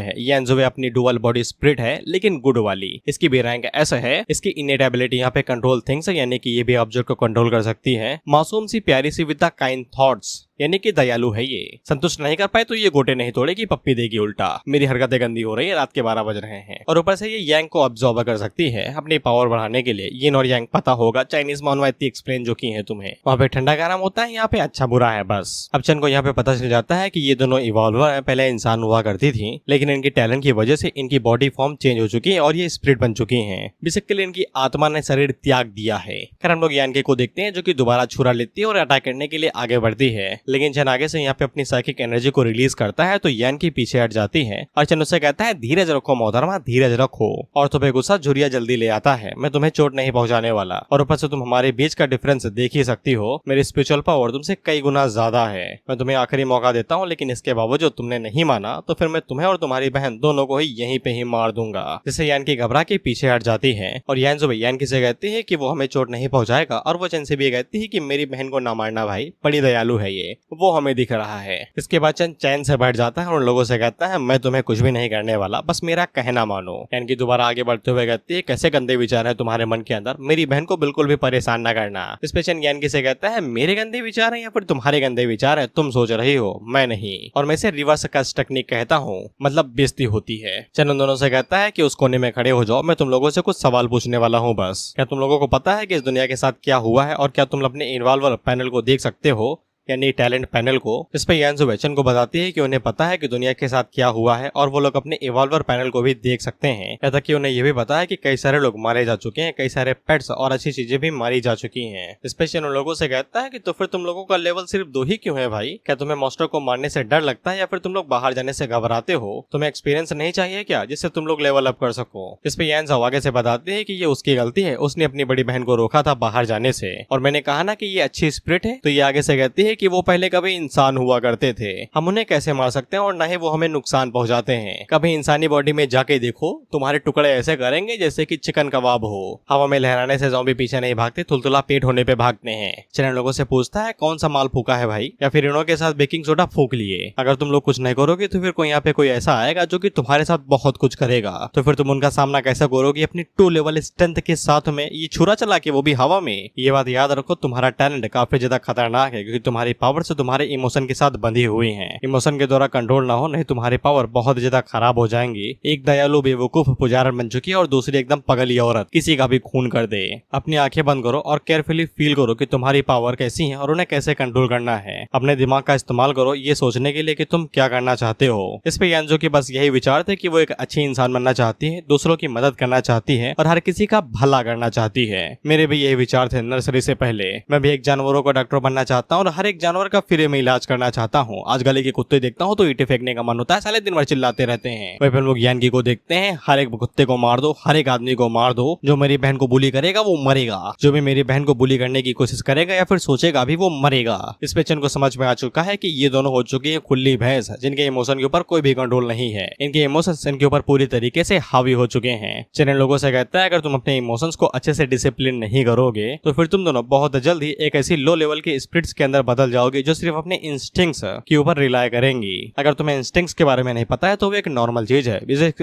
है। यानजुए अपनी डुअल बॉडी स्पिरिट है, लेकिन गुड वाली। इसकी भी रैंक ऐसा है, इसकी इनेट एबिलिटी यहाँ पे कंट्रोल थिंग्स है, यानी कि ये भी ऑब्जेक्ट को कंट्रोल कर सकती है। मासूम सी प्यारी सी विद द काइंड थॉट्स, यानी कि दयालु है ये। संतुष्ट नहीं कर पाए तो ये गोटे नहीं तोड़ेगी, पप्पी देगी उल्टा। मेरी हरकतें गंदी हो रही है, रात के 12 बज रहे हैं। और ऊपर से ये यांग को अब्सॉर्ब कर सकती है अपनी पावर बढ़ाने के लिए। ये और यांग पता होगा, चाइनीज मानवा इतनी एक्सप्लेन जो की है तुम्हें। वहाँ पे ठंडा गरम होता है, यहाँ पे अच्छा बुरा है बस। अब चंद को यहाँ पे पता चल जाता है कि ये दोनों इवॉल्वर है, पहले इंसान हुआ करती थी, लेकिन इनकी टैलेंट की वजह से इनकी बॉडी फॉर्म चेंज हो चुकी है और ये स्पिरिट बन चुकी है। बेसिकली इनकी आत्मा ने शरीर त्याग दिया है। फिर हम लोग यानकी को देखते हैं, जो की दोबारा छुरा लेती है और अटैक करने के लिए आगे बढ़ती है, लेकिन चंद आगे से यहाँ पे अपनी साइकिक एनर्जी को रिलीज करता है तो यान की पीछे हट जाती है और चंद उससे कहता है धीरज रखो मोहतरमा, धीरज रखो। और तुम्हें गुस्सा झुरिया जल्दी ले आता है, मैं तुम्हें चोट नहीं पहुंचाने वाला। और ऊपर से तुम हमारे बीच का डिफरेंस देख ही सकती हो, मेरी स्पिरिचुअल पावर तुमसे कई गुना ज्यादा है। मैं तुम्हें आखिरी मौका देता हूँ, लेकिन इसके बावजूद तुमने नहीं माना तो फिर मैं तुम्हें और तुम्हारी बहन दोनों को ही यहीं पे ही मार दूंगा। जिससे यान की घबरा के पीछे हट जाती है और यानकी से कहती है कि वो हमें चोट नहीं पहुंचाएगा। और वो चंद से भी कहती है कि मेरी बहन को ना मारना भाई, बड़ी दयालु है ये, वो हमें दिख रहा है। इसके बाद चंद चैन से बैठ जाता है और उन लोगों से कहता है मैं तुम्हें कुछ भी नहीं करने वाला, बस मेरा कहना मानो। यानकी दोबारा आगे बढ़ते हुए कहती है कैसे गंदे विचार है तुम्हारे मन के अंदर, मेरी बहन को बिल्कुल भी परेशान न करना। इस पे चंद यानकी से कहता है मेरे गंदे विचार है या फिर तुम्हारे गंदे विचार है, तुम सोच रही हो, मैं नहीं। और मैं इसे रिवर्स कस्ट टेक्निक कहता हूँ, मतलब बेइज्जती होती है। चंद उन दोनों से कहता है कि उस कोने में खड़े हो जाओ, मैं तुम लोगों से कुछ सवाल पूछने वाला हूँ बस। क्या तुम लोगों को पता है कि इस दुनिया के साथ क्या हुआ है और क्या तुम अपने इन्वॉल्वर पैनल को देख सकते हो, यानी टैलेंट पैनल को। इस पे यानजू वेचन को बताती है कि उन्हें पता है कि दुनिया के साथ क्या हुआ है और वो लोग अपने इवॉल्वर पैनल को भी देख सकते हैं। यहाँ तक कि उन्हें यह भी पता है कि कई सारे लोग मारे जा चुके हैं, कई सारे पेट्स और अच्छी चीजें भी मारी जा चुकी हैं। स्पेशल उन लोगों से कहता है कि तो फिर तुम लोगों का लेवल सिर्फ 2 ही क्यों है भाई? क्या तुम्हें मॉन्स्टर को मारने से डर लगता है या फिर तुम लोग बाहर जाने से घबराते हो? तुम्हें एक्सपीरियंस नहीं चाहिए क्या, जिससे तुम लोग लेवल अप कर सको? इस पे यानजू आगे से बताते हैं कि ये उसकी गलती है, उसने अपनी बड़ी बहन को रोका था बाहर जाने से। और मैंने कहा ना कि ये अच्छी स्पिरिट है, तो ये आगे से कहती है कि वो पहले कभी इंसान हुआ करते थे, हम उन्हें कैसे मार सकते हैं और न ही वो हमें नुकसान पहुंचाते हैं। कभी इंसानी बॉडी में जाके देखो, तुम्हारे टुकड़े ऐसे करेंगे जैसे कि चिकन कबाब हो। हवा में लहराने से ज़ॉम्बी पीछे नहीं भागते, तुलतुला पेट होने पे भागते हैं। चैनल लोगों से पूछता है कौन सा माल फूका है भाई, या फिर इनों के साथ बेकिंग सोडा फूक लिए। अगर तुम लोग कुछ नहीं करोगे तो फिर कोई यहाँ पे कोई ऐसा आएगा जो कि तुम्हारे साथ बहुत कुछ करेगा, तो फिर तुम उनका सामना कैसे करोगे अपनी 2 लेवल स्ट्रेंथ के साथ में, ये छुरा चला के, वो भी हवा में। ये बात याद रखो, तुम्हारा टैलेंट काफी ज्यादा खतरनाक है, क्योंकि तुम्हारी पावर से तुम्हारे इमोशन के साथ बंधी हुई हैं। इमोशन के द्वारा कंट्रोल ना हो, नहीं तुम्हारी पावर बहुत ज्यादा खराब हो जाएंगी। एक दयालु बेवकूफ पुजारन बन चुकी है और दूसरी एकदम पगली औरत, किसी का भी खून कर दे। अपनी आंखें बंद करो और केयरफुली फील करो कि तुम्हारी पावर कैसी है और उन्हें कैसे कंट्रोल करना है। अपने दिमाग का इस्तेमाल करो ये सोचने के लिए कि तुम क्या करना चाहते हो। इस पे यानजू के बस यही विचार थे कि वो एक अच्छी इंसान बनना चाहती है, दूसरों की मदद करना चाहती है और हर किसी का भला करना चाहती है। मेरे भी यही विचार थे नर्सरी से पहले। मैं भी एक जानवरों का डॉक्टर बनना चाहता हूँ और हर एक जानवर का फ्री में इलाज करना चाहता हूँ। आज गली के कुत्ते देखता हूँ तो ईंटें फेंकने का मन होता है, साले दिन भर चिल्लाते रहते हैं। वही फिर लोग यानकी को देखते हैं, हर एक कुत्ते को मार दो, हर एक आदमी को मार दो, जो मेरी बहन को बुली करेगा वो मरेगा, जो भी मेरी बहन को बुली करने की कोशिश करेगा या फिर सोचेगा भी वो मरेगा। इस पे चंद को समझ में आ चुका है कि ये दोनों हो चुकी है खुली भैंस, जिनके इमोशन के ऊपर कोई भी कंट्रोल नहीं है। इनके इमोशंस इनके ऊपर पूरी तरीके से हावी हो चुके हैं। चंद लोगों से कहता है अगर तुम अपने इमोशंस को अच्छे से डिसिप्लिन नहीं करोगे तो फिर तुम दोनों बहुत जल्द ही एक ऐसी लो लेवल की स्पिरिट्स के अंदर बदल बदल जाओगी जो सिर्फ अपने इंस्टिंक्ट्स के ऊपर रिलाय करेंगी। अगर तुम्हें इंस्टिंक्ट्स के बारे में नहीं पता है तो वो एक नॉर्मल चीज है,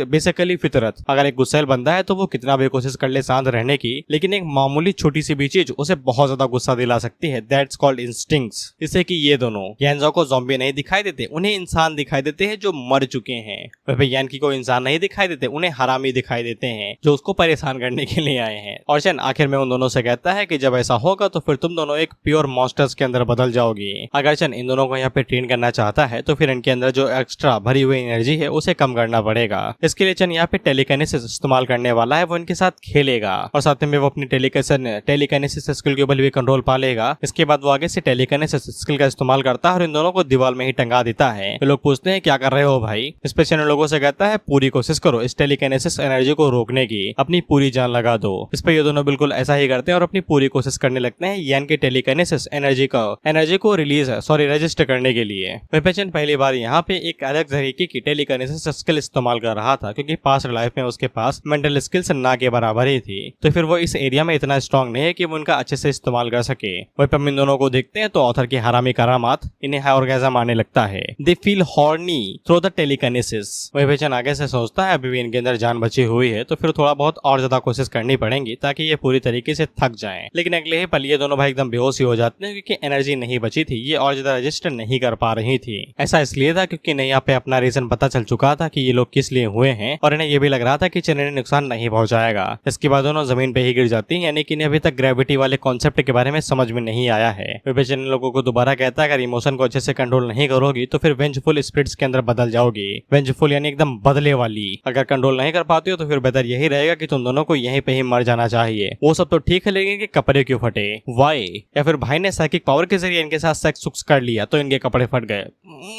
बेसिकली फितरत। अगर एक गुस्सैल बंदा है तो वो कितना भी कोशिश कर ले शांत रहने की, लेकिन एक मामूली छोटी सी भी चीज उसे बहुत ज्यादा गुस्सा दिला सकती है। That's called instincts. जैसे कि ये दोनों यानजो को ज़ॉम्बी नहीं दिखाई देते, उन्हें इंसान दिखाई देते हैं जो मर चुके हैं। वह यानकी को इंसान नहीं दिखाई देते, उन्हें हरामी दिखाई देते हैं जो उसको परेशान करने के लिए आए हैं। और चैन आखिर में उन दोनों से कहता है कि जब ऐसा होगा तो फिर तुम दोनों एक प्योर मॉन्स्टर्स के अंदर बदल जाओगी। अगर चैन इन दोनों को यहाँ पे ट्रेन करना चाहता है तो फिर इनके अंदर जो एक्स्ट्रा भरी हुई एनर्जी है उसे कम करना पड़ेगा। इसके लिए चैन यहाँ पे टेलीकाइनेसिस इस्तेमाल करने वाला है, वो इनके साथ खेलेगा और साथ में वो अपनी टेलीकाइनेसिस स्किल के ऊपर भी कंट्रोल पा लेगा। इसके बाद वो आगे से टेलीकाइनेसिस स्किल का इस्तेमाल करता है और इन दोनों को दीवार में ही टंगा देता है। तो लोग पूछते हैं क्या कर रहे हो भाई। इस पे चैन लोगों से कहता है पूरी कोशिश करो इस टेलीकाइनेसिस एनर्जी को रोकने की, अपनी पूरी जान लगा दो। इस पे ये दोनों बिल्कुल ऐसा ही करते हैं और अपनी पूरी कोशिश करने लगते हैं यान के टेलीकाइनेसिस एनर्जी को रजिस्टर करने के लिए। पेपेचन पहली बार यहाँ पे एक अलग तरीके की टेलीकाइनेसिस स्किल इस्तेमाल कर रहा था क्योंकि पास्ट लाइफ में उसके पास मेंटल स्किल्स ना के बराबर ही थी, तो फिर वो इस एरिया में इतना स्ट्रांग नहीं है कि वो उनका अच्छे से इस्तेमाल कर सके। वही पे इन दोनों को देखते हैं तो ऑथर की हरामी करामात इन्हें ऑर्गेज़म आने लगता है। They feel horny through the telekinesis. वही पेचन आगे से सोचता है अभी भी इनके अंदर जान बची हुई है तो फिर थोड़ा बहुत और ज्यादा कोशिश करनी पड़ेगी ताकि ये पूरी तरीके से थक जाएं। लेकिन अगले ही पल ये दोनों भाई एकदम बेहोश ही हो जाते हैं क्योंकि एनर्जी नहीं बची थी, ये और ज्यादा रजिस्टर नहीं कर पा रही थी। ऐसा इसलिए था क्योंकि इन्हें यहाँ पे अपना रीजन पता चल चुका था कि ये लोग किस लिए हुए हैं और इन्हें ये भी लग रहा था कि चैन इन्हें नुकसान नहीं पहुंचाएगा। इसके बाद दोनों जमीन पे ही गिर जाती हैं, यानी कि इन्हें अभी तक ग्रेविटी वाले कॉन्सेप्ट के बारे में समझ में नहीं आया है। विवेचन लोगों को दोबारा कहता है अगर इमोशन को अच्छे से कंट्रोल नहीं करोगी तो फिर वेंजफुल स्पिरिट्स के अंदर बदल जाओगी। वेंजफुल यानी एकदम बदले वाली। अगर कंट्रोल नहीं कर पाती हो तो फिर बेहतर यही रहेगा कि तुम दोनों को यहीं पे ही मर जाना चाहिए। वो सब तो ठीक है लेकिन कि कपड़े क्यों फटे, वाई? या फिर भाई ने साइकिक पावर के जरिए इनके साथ सेक्स कर लिया तो इनके कपड़े फट गए?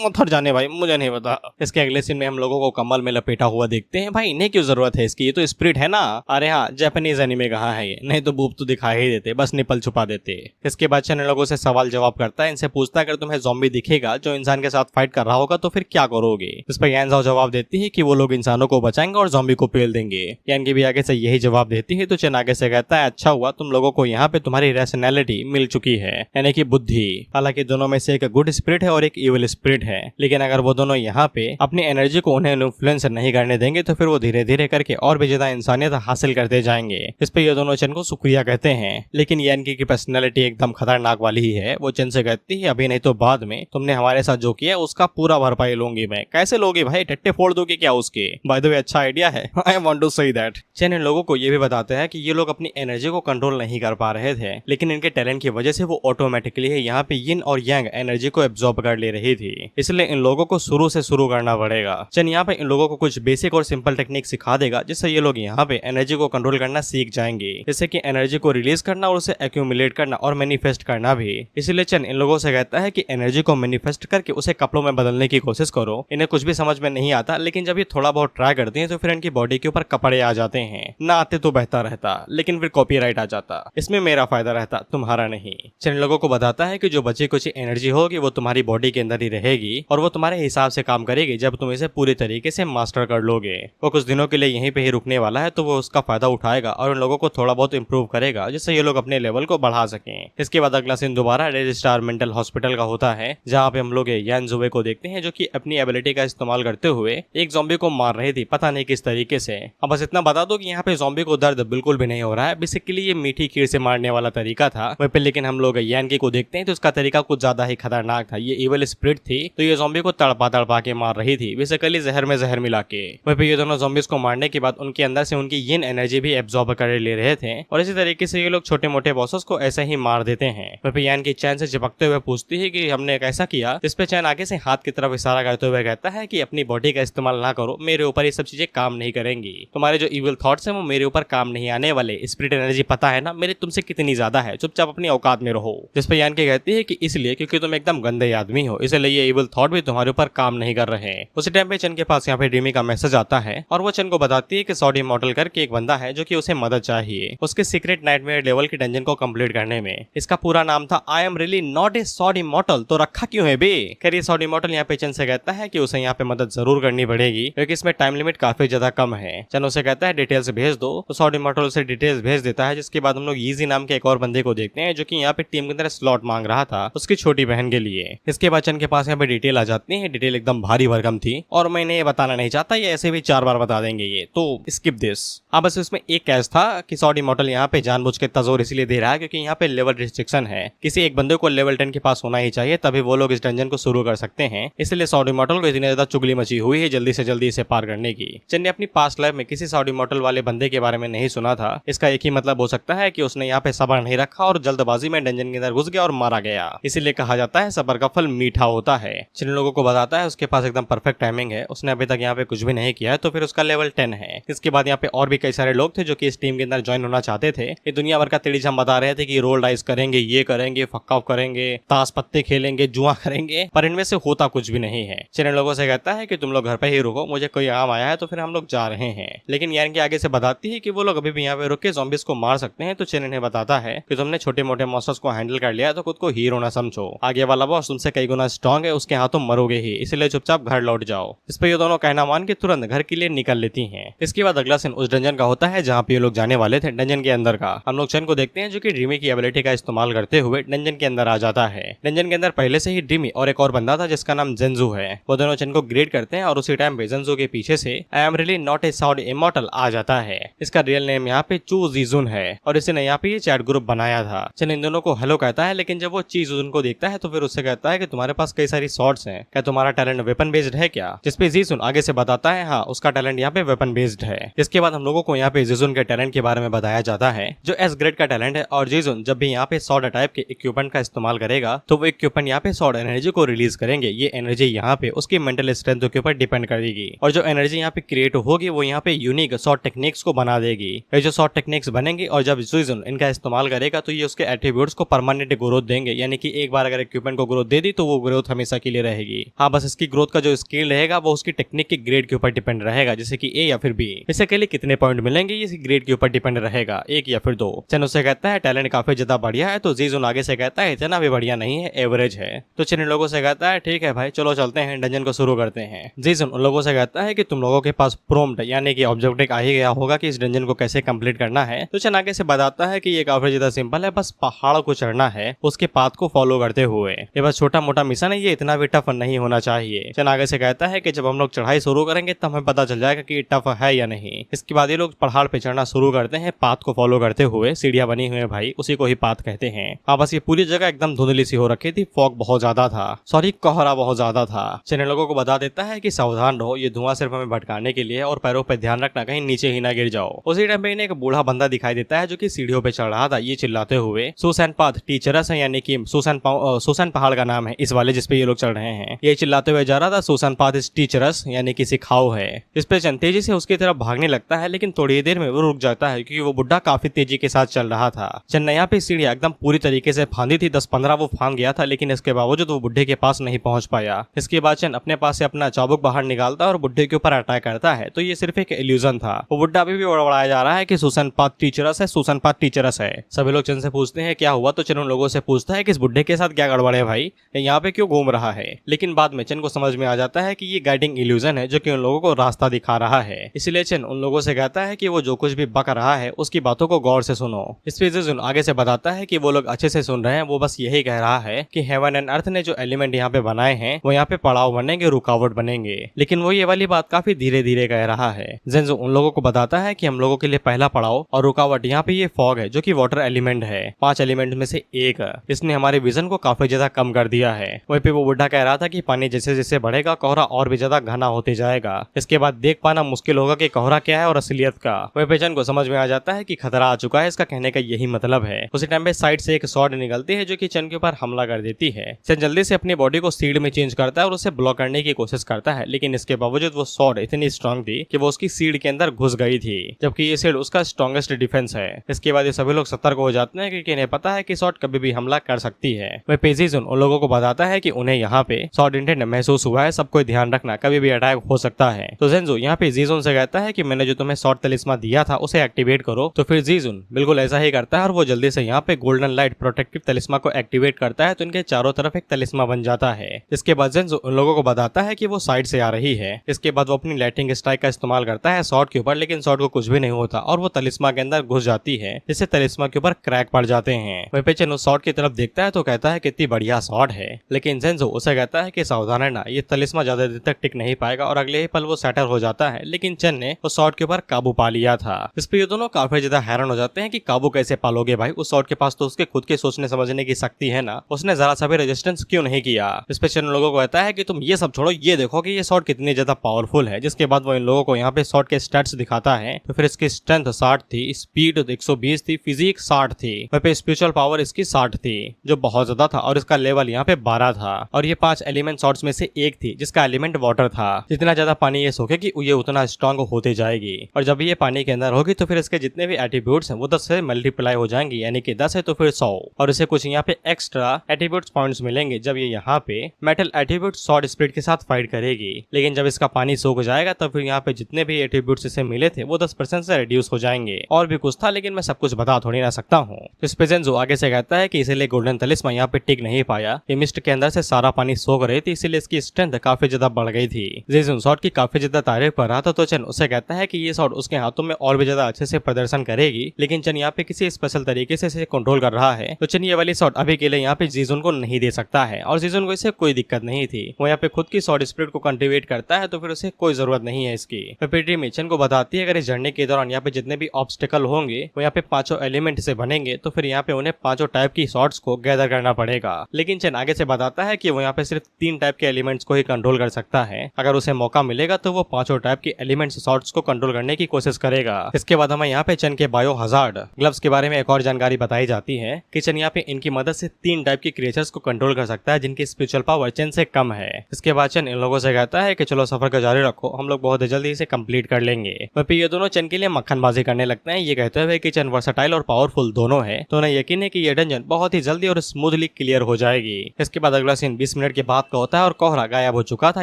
उधर जाने भाई, मुझे नहीं पता। इसके अगले सीन में हम लोगों को कमल में लपेटा हुआ देखते हैं। भाई इन्हें क्यों जरूरत है इसकी, ये तो स्पिरिट है ना। अरे हाँ, जापानीज एनीमे कहाँ है ये, नहीं तो बूब तो दिखाई ही देते, बस निपल छुपा देते। इसके बाद चैनल लोगों से सवाल जवाब करता है, इनसे पूछता है अगर तुम्हें ज़ॉम्बी दिखेगा जो इंसान के साथ फाइट कर रहा होगा तो फिर क्या करोगे। इस पर यान ज़ाओ जवाब देती है कि वो लोग इंसानों को बचाएंगे और ज़ॉम्बी को पेल देंगे। यान की भी आगे से यही जवाब देती है तो चैन आगे से कहता है अच्छा हुआ तुम लोगों को यहाँ पे तुम्हारी रैशनैलिटी मिल चुकी है, यानी कि बुद्धि। हालांकि दोनों में से एक गुड स्पिरिट है और एक इविल स्पिरिट है, लेकिन अगर वो दोनों यहाँ पे अपनी एनर्जी को उन्हें इन्फ्लुएंस नहीं करने देंगे तो फिर वो धीरे धीरे करके और भी ज्यादा इंसानियत हासिल करते जाएंगे। इस पे ये दोनों चैन को शुक्रिया कहते हैं, लेकिन यान की पर्सनैलिटी एकदम खतरनाक वाली ही है। वो चैन से कहती है अभी नहीं तो बाद में, तुमने हमारे साथ जो किया उसका पूरा भरपाई लूंगी मैं। कैसे लोगे भाई, टट्टे फोड़ दोगे क्या उसके? बाय द वे अच्छा आइडिया है, I want to say that. चैन इन लोगों को ये भी बताते हैं कि ये लोग अपनी एनर्जी को कंट्रोल नहीं कर पा रहे थे, लेकिन इनके टैलेंट की वजह से वो ऑटोमेटिकली यहाँ पे यिन और यांग एनर्जी को एब्जॉर्ब कर ले रही थी। इसलिए इन लोगों को शुरू से शुरू करना पड़ेगा। चैन यहाँ पे इन लोगों को कुछ बेसिक और सिंपल टेक्निक सिखा देगा जिससे ये लोग यहाँ पे एनर्जी को कंट्रोल करना सीख जाएंगे, जैसे कि एनर्जी को रिलीज करना और उसे एक्यूमुलेट करना और मैनिफेस्ट करना भी। इसलिए चैन इन लोगों से कहता है कि एनर्जी को मैनिफेस्ट करके उसे कपड़ों में बदलने की कोशिश करो। इन्हें कुछ भी समझ में नहीं आता, लेकिन जब ये थोड़ा बहुत ट्राई करते हैं तो फिर इनकी बॉडी के ऊपर कपड़े आ जाते हैं। ना आते तो बेहतर रहता, लेकिन फिर कॉपीराइट आ जाता, इसमें मेरा फायदा रहता, तुम्हारा नहीं। चैन लोगों को बताता है कि जो बची कुछ एनर्जी होगी वो तुम्हारी बॉडी के अंदर ही रहेगी और वो तुम्हारे हिसाब से काम करेगी जब तुम इसे पूरी तरीके से मास्टर कर लोगे। वो कुछ दिनों के लिए यहीं पे ही रुकने वाला है तो वो उसका फायदा उठाएगा और उन लोगों को थोड़ा बहुत इंप्रूव करेगा जिससे ये लोग अपने लेवल को बढ़ा सकें। इसके बाद अगला सीन दोबारा रेड स्टार मेंटल हॉस्पिटल का होता है, जहाँ पे हम लोग यान जुवे को देखते हैं जो कि अपनी एबिलिटी का इस्तेमाल करते हुए एक ज़ॉम्बी को मार रही थी, पता नहीं किस तरीके से। अब बस इतना बता दो कि यहाँ पे ज़ॉम्बी को दर्द बिल्कुल भी नहीं हो रहा है। बेसिकली ये मीठी खीर से मारने वाला तरीका था वहीं पे, लेकिन हम लोग यान को देखते हैं तो उसका तरीका कुछ ज्यादा ही खतरनाक था। ये इविल स्पिरिट थी तो ये ज़ॉम्बी को तड़पा तड़पा के मार रही थी, बेसिकली जहर में जहर मिला के। वहीं पे ये दोनों ज़ॉम्बीज को मारने के बाद उनके अंदर से उनकी यिन एनर्जी भी एब्जॉर्ब कर ले रहे थे और इसी तरीके से ये लोग छोटे मोटे बॉसेस को ऐसे ही मार देते हैं। वहीं पे यान की चैन से चिपकते हुए पूछती है कि हमने कैसा किया। इस पे चैन आगे से हाथ की तरफ इशारा करते हुए कहता है कि अपनी बॉडी का इस्तेमाल ना करो, मेरे ऊपर ये सब चीजें काम नहीं करेंगी। तुम्हारे जो इविल थॉट्स हैं वो मेरे ऊपर काम नहीं आने वाले। स्पिरिट एनर्जी पता है ना मेरी तुमसे कितनी ज्यादा है, चुपचाप अपनी औकात में रहो। जिस पे यान की कहती है कि इसलिए क्योंकि तुम एकदम गंदे आदमी हो, इसलिए ये इविल थॉट भी तुम्हारे ऊपर काम नहीं कर रहे। उसी टाइम पे चन के पास यहाँ पे ड्रीमी का मैसेज आता है और वो चन को बताती है कि सॉर्ड इमॉर्टल करके एक बंदा है जो कि उसे मदद चाहिए उसके सीक्रेट नाइटमेयर लेवल की डंजन को कंप्लीट करने में। इसका पूरा नाम था आई am really not a sword immortal, तो रखा क्यों है बे। खैर सॉर्ड इमॉर्टल यहाँ पे चन से कहता है कि उसे यहाँ पे मदद जरूर करनी पड़ेगी क्योंकि इसमें टाइम लिमिट काफी ज्यादा कम है। चन उसे कहता है डिटेल्स भेज दो, तो सॉर्ड इमॉर्टल उसे डिटेल्स भेज देता है। जिसके बाद हम लोग ईजी नाम के एक और बंदे को देखते हैं जो कि यहाँ पे टीम के अंदर स्लॉट मांग रहा था उसकी छोटी बहन के लिए। इसके बाद चन के पास यहाँ पे डिटेल आ जाती है। डिटेल एकदम भारी भरकम थी और मैंने ये बताना नहीं चाहता, ये ऐसे भी 4 बार बता देंगे ये, तो स्किप दिस। अब बस इसमें एक कैच था कि सॉर्ड इमॉर्टल यहाँ पे जानबूझ के तजोर इसलिए दे रहा है क्योंकि यहाँ पे लेवल रिस्ट्रिक्शन है। किसी एक बंदे को लेवल 10 के पास होना ही चाहिए तभी वो लोग इस डंजन को शुरू कर सकते हैं। इसलिए सॉर्ड इमॉर्टल को इतनी ज्यादा चुगली मची हुई है जल्दी से जल्दी इसे पार करने की। चन ने अपनी पास्ट लाइफ में किसी सॉर्ड इमॉर्टल वाले बंदे के बारे में नहीं सुना था। इसका एक ही मतलब हो सकता है कि उसने यहाँ पे सब्र नहीं रखा और जल्दबाजी में डंजन के अंदर घुस गया और मारा गया। इसीलिए कहा जाता है सब्र का फल मीठा होता है। चन लोगों को बताता है उसके पास एकदम परफेक्ट टाइमिंग है, उसने अभी तक यहाँ पे कुछ भी नहीं किया है, तो फिर उसका लेवल 10 है। इसके बाद यहाँ पे और भी कई सारे लोग थे जो कि इस टीम के अंदर ज्वाइन होना चाहते थे। ये दुनिया भर का तिड़ीछम बता रहे थे कि रोल डाइस करेंगे, ये करेंगे, फक्का करेंगे, ताश पत्ते खेलेंगे, जुआ करेंगे, पर इनमें से होता कुछ भी नहीं है। चैनल लोगों से कहता है कि तुम लोग घर पे ही रुको, मुझे कोई काम आया है तो फिर हम लोग जा रहे हैं। लेकिन यार के आगे से बताती है कि वो लोग अभी भी यहाँ पे रुक के ज़ॉम्बीज को मार सकते हैं। तो चैनल इन्हें बताता है कि तुमने छोटे मोटे मॉन्स्टर्स को हैंडल कर लिया तो खुद को हीरो ना समझो, आगे वाला बॉस तुमसे कई गुना स्ट्रॉन्ग है, उसके हाथों मरोगे ही, इसलिए चुपचाप घर लौट जाओ। इस पे ये दोनों कहना मान के तुरंत घर के लिए निकल लेती हैं। इसके बाद अगला सीन उस डंजन का होता है जहाँ पे ये लोग जाने वाले थे, डंजन के अंदर का। हम लोग चन को देखते हैं जो कि ड्रीमी की एबिलिटी का इस्तेमाल करते हुए डंजन के अंदर आ जाता है। डंजन के अंदर पहले से ही ड्रीमी और एक और बंदा था जिसका नाम जेंजू है। वो दोनों चन को ग्रेड करते हैं और उसी टाइम पे जेंजू के पीछे से I am really not a sword immortal आ जाता है। इसका रियल नेम यहाँ पे चू जीजुन है और इसने यहाँ पे ये चैट ग्रुप बनाया था। चन इन दोनों को हेलो कहता है, लेकिन जब वो जीजुन को देखता है तो फिर उससे कहता है कि तुम्हारे पास कई सारी सॉर्ड्स हैं, क्या तुम्हारा टैलेंट वेपन बेस्ड है क्या। जिसपे जीजुन आगे से बताता है हाँ उसका टैलेंट यहाँ पे वेपन बेस्ड है। इसके बाद हम लोगों को यहाँ पे जीजुन के टैलेंट के बारे में बताया जाता है जो एस ग्रेड का टैलेंट है। और जीजुन जब भी यहाँ पे सॉर्ड टाइप के इक्विपमेंट का इस्तेमाल करेगा तो वो इक्विपमेंट यहाँ पे सॉर्ड एनर्जी को रिलीज करेंगे। ये एनर्जी यहाँ पे उसकी मेंटल स्ट्रेंथ के ऊपर डिपेंड करेगी और जो एनर्जी यहाँ पे क्रिएट होगी वो यहाँ पे यूनिक सॉर्ड टेक्निक्स को बना देगी। ये जो सॉर्ड टेक्निक्स बनेंगे और जब जीजुन इनका इस्तेमाल करेगा तो ये उसके एट्रीब्यूट्स को परमानेंट ग्रोथ देंगे, यानी कि एक बार अगर इक्विपमेंट को ग्रोथ दे दी तो वो ग्रोथ हमेशा के लिए रहेगी। हाँ बस इसकी ग्रोथ का जो स्केल रहेगा वो उसकी टेक्निक के ग्रेड के ऊपर डिपेंड रहेगा, जैसे कि ए या फिर बी। इसे के लिए कितने पॉइंट मिलेंगे ये ग्रेड के ऊपर डिपेंड रहेगा, 1 या फिर 2। चन उससे कहता है टैलेंट काफी ज्यादा बढ़िया है, तो जीजुन आगे से कहता है इतना भी बढ़िया नहीं है, एवरेज है। तो चन लोगों से कहता है ठीक है भाई चलो चलते हैं, डंजन को शुरू करते हैं। जीजुन उन लोगों से कहता है कि तुम लोगों के पास प्रॉम्प्ट यानी कि ऑब्जेक्टिव आ ही गया होगा कि इस डंजन को कैसे कंप्लीट करना है। तो चन आगे से बताता है कि ये काफी ज्यादा सिंपल है, बस पहाड़ को चढ़ना है उसके पाथ को फॉलो करते हुए। ये बस छोटा मोटा मिशन है, ये इतना भी टफ नहीं होना चाहिए। चन आगे से कहता है कि जब हम लोग चढ़ाई शुरू करेंगे तब हमें पता चल जाएगा कि टफ है या नहीं। इसके बाद ये लोग पहाड़ पे चढ़ना शुरू करते हैं पाथ को फॉलो करते हुए। सीढ़ियां बनी हुई है भाई, उसी को ही पाथ कहते हैं। हाँ बस ये पूरी जगह एकदम धुंधली सी हो रखी थी, फॉग बहुत ज्यादा था, सॉरी कोहरा बहुत ज्यादा था। चन लोगों को बता देता है कि सावधान रहो, ये धुआं सिर्फ हमें भटकाने के लिए और पैरों पे ध्यान रखना कहीं नीचे ही ना गिर जाओ। उसी टाइम पे इन्हें एक बूढ़ा बंदा दिखाई देता है जो कि सीढ़ियों पे चढ़ रहा था, ये चिल्लाते हुए सुसान पाथ टीचरस है, यानी कि सुसान पहाड़ का नाम है इस वाले जिसपे ये लोग चढ़ रहे हैं। ये चिल्लाते हुए जा रहा था सुसान पाथ इज टीचरस, यानी कि सिखाओ है। इस पे चन तेजी से उसकी तरफ भागने लगता है, लेकिन थोड़ी देर में वो रुक जाता है क्योंकि वो बुढ़ा काफी तेजी के साथ चल रहा था। चन ने यहाँ पे सीढ़ियां एकदम पूरी तरीके से फांदी थी, 10-15 वो फांद गया था, लेकिन इसके बावजूद वो बुढ़े के पास नहीं पहुंच पाया। इसके बाद चन अपने पास से अपना चाबुक बाहर निकालता है और बुढ़े के ऊपर अटैक करता है। तो ये सिर्फ एक इल्यूजन था। वो बुढ़ा अभी भी बड़बड़ाया जा रहा है कि सुसान पाथ टीचरस है, सुसान पाथ टीचरस है। सभी लोग चन से पूछते हैं क्या हुआ, तो चन उन लोगों से पूछता है कि इस बुढ़े के साथ क्या गड़बड़ है भाई, यहाँ पे क्यों घूम रहा है। लेकिन बाद में चन को समझ में आ जाता है कि ये गाइडिंग इल्यूजन है जो कि उन लोगों को रास्ता दिखा रहा है। इसलिए चन उन लोगों से कहता है कि वो जो कुछ भी बक रहा है उसकी बातों को गौर से सुनो। इस पे जीजुन आगे से बताता है कि वो लोग अच्छे से सुन रहे हैं, वो बस यही कह रहा है कि हेवन एंड अर्थ ने जो एलिमेंट यहाँ पे बनाए हैं वो यहाँ पे पड़ाव बनेंगे, रुकावट बनेंगे। लेकिन वो ये वाली बात काफी धीरे धीरे कह रहा है। जेंजो उन लोगों को बताता है कि हम लोगों के लिए पहला पड़ाव और रुकावट यहाँ पे ये फॉग है जो कि वाटर एलिमेंट है, 5 एलिमेंट में से एक। इसने हमारे विजन को काफी ज्यादा कम कर दिया है। वहीं पे वो बुढ़ा कह रहा था कि पानी जैसे जैसे बढ़ेगा कोहरा और भी ज्यादा घना होते जाएगा, इसके बाद देख पाना मुश्किल होगा कि कोहरा क्या है और असलियत का। वहीं पे चन को समझ में आ जाता है कि खतरा आ चुका है, इसका कहने का यही मतलब है। उसी टाइम पे साइड से एक सॉर्ड निकलती है जो कि चन के ऊपर हमला कर देती है। चन जल्दी से अपनी बॉडी को सीड में चेंज करता है और उसे ब्लॉक करने की कोशिश करता है, लेकिन इसके बावजूद वो सॉर्ड इतनी स्ट्रांग थी कि वो उसकी सीड के अंदर घुस गई थी, जबकि ये सीड उसका स्ट्रॉन्गेस्ट डिफेंस है। इसके बाद ये सभी लोग सतर्क हो जाते हैं क्योंकि इन्हें पता है कि सॉर्ड कभी भी हमला कर सकती है। वह पेजीजुन उन लोगों को बताता है कि उन्हें यहाँ पे सॉर्ड इंटेंट महसूस हुआ है, सब कोई ध्यान रखना, कभी भी अटैक हो सकता है। तो ज़ेन्ज़ो यहाँ पे जीजुन से कहता है कि मैंने जो तुम्हें सॉर्ड तलिस्मा दिया था उसे एक्टिवेट करो। तो फिर जीजुन बिल्कुल ऐसा ही करता है और वो जल्दी से यहाँ पे गोल्डन लाइट प्रोटेक्टिव तलिस्मा को एक्टिवेट करता है। तो इनके चारों तरफ एक तलिस्मा बन जाता है। इसके बाद ज़ेन्ज़ो उन लोगों को बताता है कि वो साइड से आ रही है। इसके बाद वो अपनी लाइटिंग स्ट्राइक का इस्तेमाल करता है सॉर्ड के ऊपर, लेकिन सॉर्ड को कुछ भी नहीं होता और वो तलिस्मा के अंदर घुस जाती है, जिससे तलिस्मा के ऊपर क्रैक पड़ जाते हैं। वहीं पे चेन उस सॉर्ड की तरफ देखता है तो कहता है कितनी बढ़िया सॉर्ड है, लेकिन ज़ेन्ज़ो उसे कहता है कि सावधान रहना, ये तलिस्मा ज्यादा देर तक टिक नहीं पाएगा और अगले ही पल वो सैटर हो जाता है। लेकिन चेन ने उस सॉर्ड के ऊपर काबू पा लिया था। इस पे ये दोनों काफी ज्यादा हैरान हो जाते हैं कि काबू कैसे पालोगे भाई, उस सॉर्ड के पास तो उसके खुद के सोचने समझने की शक्ति है ना, उसने जरा सा भी रेजिस्टेंस क्यों नहीं किया। इस पे चेन लोगों को कहता है कि तुम ये सब छोड़ो, ये देखो कि ये सॉर्ड कितनी ज्यादा पावरफुल है। जिसके बाद वो इन लोगों को यहाँ पे सॉर्ड के स्टैट्स दिखाता है। तो फिर इसकी स्ट्रेंथ 60 थी, स्पीड 120 थी, फिजिक 60 थी, वहीं पे स्पिरिचुअल पावर इसकी 60 थी, जो बहुत ज्यादा था, और इसका लेवल यहाँ पे 12 था। और ये 5 एलिमेंट सॉर्ड्स में से एक थी जिसका एलिमेंट वाटर था। जितना ज्यादा पानी ये सोखेगी ये उतना स्ट्रॉन्ग होते जाएगी, और जब ये पानी के अंदर होगी तो फिर इसके जितने भी एट्रीब्यूट्स हैं वो 10 से मल्टीप्लाई हो जाएंगे, यानी कि 10 है तो फिर 100, और इसे कुछ यहाँ पे एक्स्ट्रा एट्रीब्यूट्स पॉइंट्स मिलेंगे जब ये यहाँ पे मेटल एट्रीब्यूट सॉर्ड स्पिरिट के साथ फाइट करेगी। लेकिन जब इसका पानी सूख जाएगा तो फिर यहाँ पे जितने भी एट्रीब्यूट्स इसे मिले थे वो 10% से रिड्यूस हो जाएंगे। और भी कुछ था लेकिन मैं सब कुछ बता थोड़ी ना सकता हूँ। इस पे ज़ेन्ज़ो आगे से कहता है कि इसीलिए गोल्डन तलिस्मा यहाँ पे टिक नहीं पाया, ये मिस्ट के अंदर से सारा पानी सोख रही थी, इसीलिए इसकी स्ट्रेंथ काफी ज्यादा बढ़ गई थी। जीजुन सॉर्ड की काफी ज्यादा तारीफ कर रहा था तो चेन उसे कहता है कि ये सॉर्ड उसके हाथों में और भी ज्यादा अच्छे से प्रदर्शन करेगी, लेकिन चेन यहाँ पे किसी स्पेशल तरीके से इसे कंट्रोल कर रहा है। तो चेन ये वाली सॉर्ड अभी के लिए यहाँ पे जीजुन को नहीं दे सकता है, और जीजुन को इससे कोई दिक्कत नहीं थी, वो यहाँ पे खुद की सॉर्ड स्पिरिट को कंटिवेट करता है, तो फिर उसे कोई जरूरत नहीं है इसकी। फिर में चेन को बताती है अगर इस जर्नी के दौरान यहाँ पे जितने भी ऑब्स्टिकल होंगे वो यहाँ पे 5 एलिमेंट से बनेंगे, तो फिर यहाँ पे उन्हें 5 टाइप की सॉर्ड्स को गैदर करना पड़ेगा। लेकिन चेन आगे से बताता है कि वो यहाँ पे सिर्फ 3 टाइप के एलिमेंट्स को ही कंट्रोल कर सकता है। अगर उसे मौका मिलेगा तो वो 5 टाइप की एलिमेंट्स सॉर्ड्स को कंट्रोल करने की कोशिश करेगा। इसके बाद हमें यहाँ पे चेन के बायो हजार्ड ग्लव्स के बारे में एक और जानकारी बताई जाती है कि चेन यहाँ पे इनकी मदद से 3 टाइप की क्रिएचर्स को कंट्रोल कर सकता है जिनकी स्पिरिचुअल पावर चेन से कम है। इसके बाद चेन इन लोगों से कहता है कि चलो सफर को जारी रखो, हम लोग बहुत जल्दी इसे कंप्लीट कर लेंगे। फिर ये दोनों चेन के लिए मक्खनबाजी करने लगते हैं, ये कहते हुए कि चेन वर्सेटाइल और पावरफुल दोनों है, तो उन्हें यकीन है कि ये डंजन बहुत ही जल्दी और स्मूथली क्लियर हो जाएगी। इसके बाद अगला सीन 20 मिनट के बाद का होता है और कोहरा गायब हो चुका था,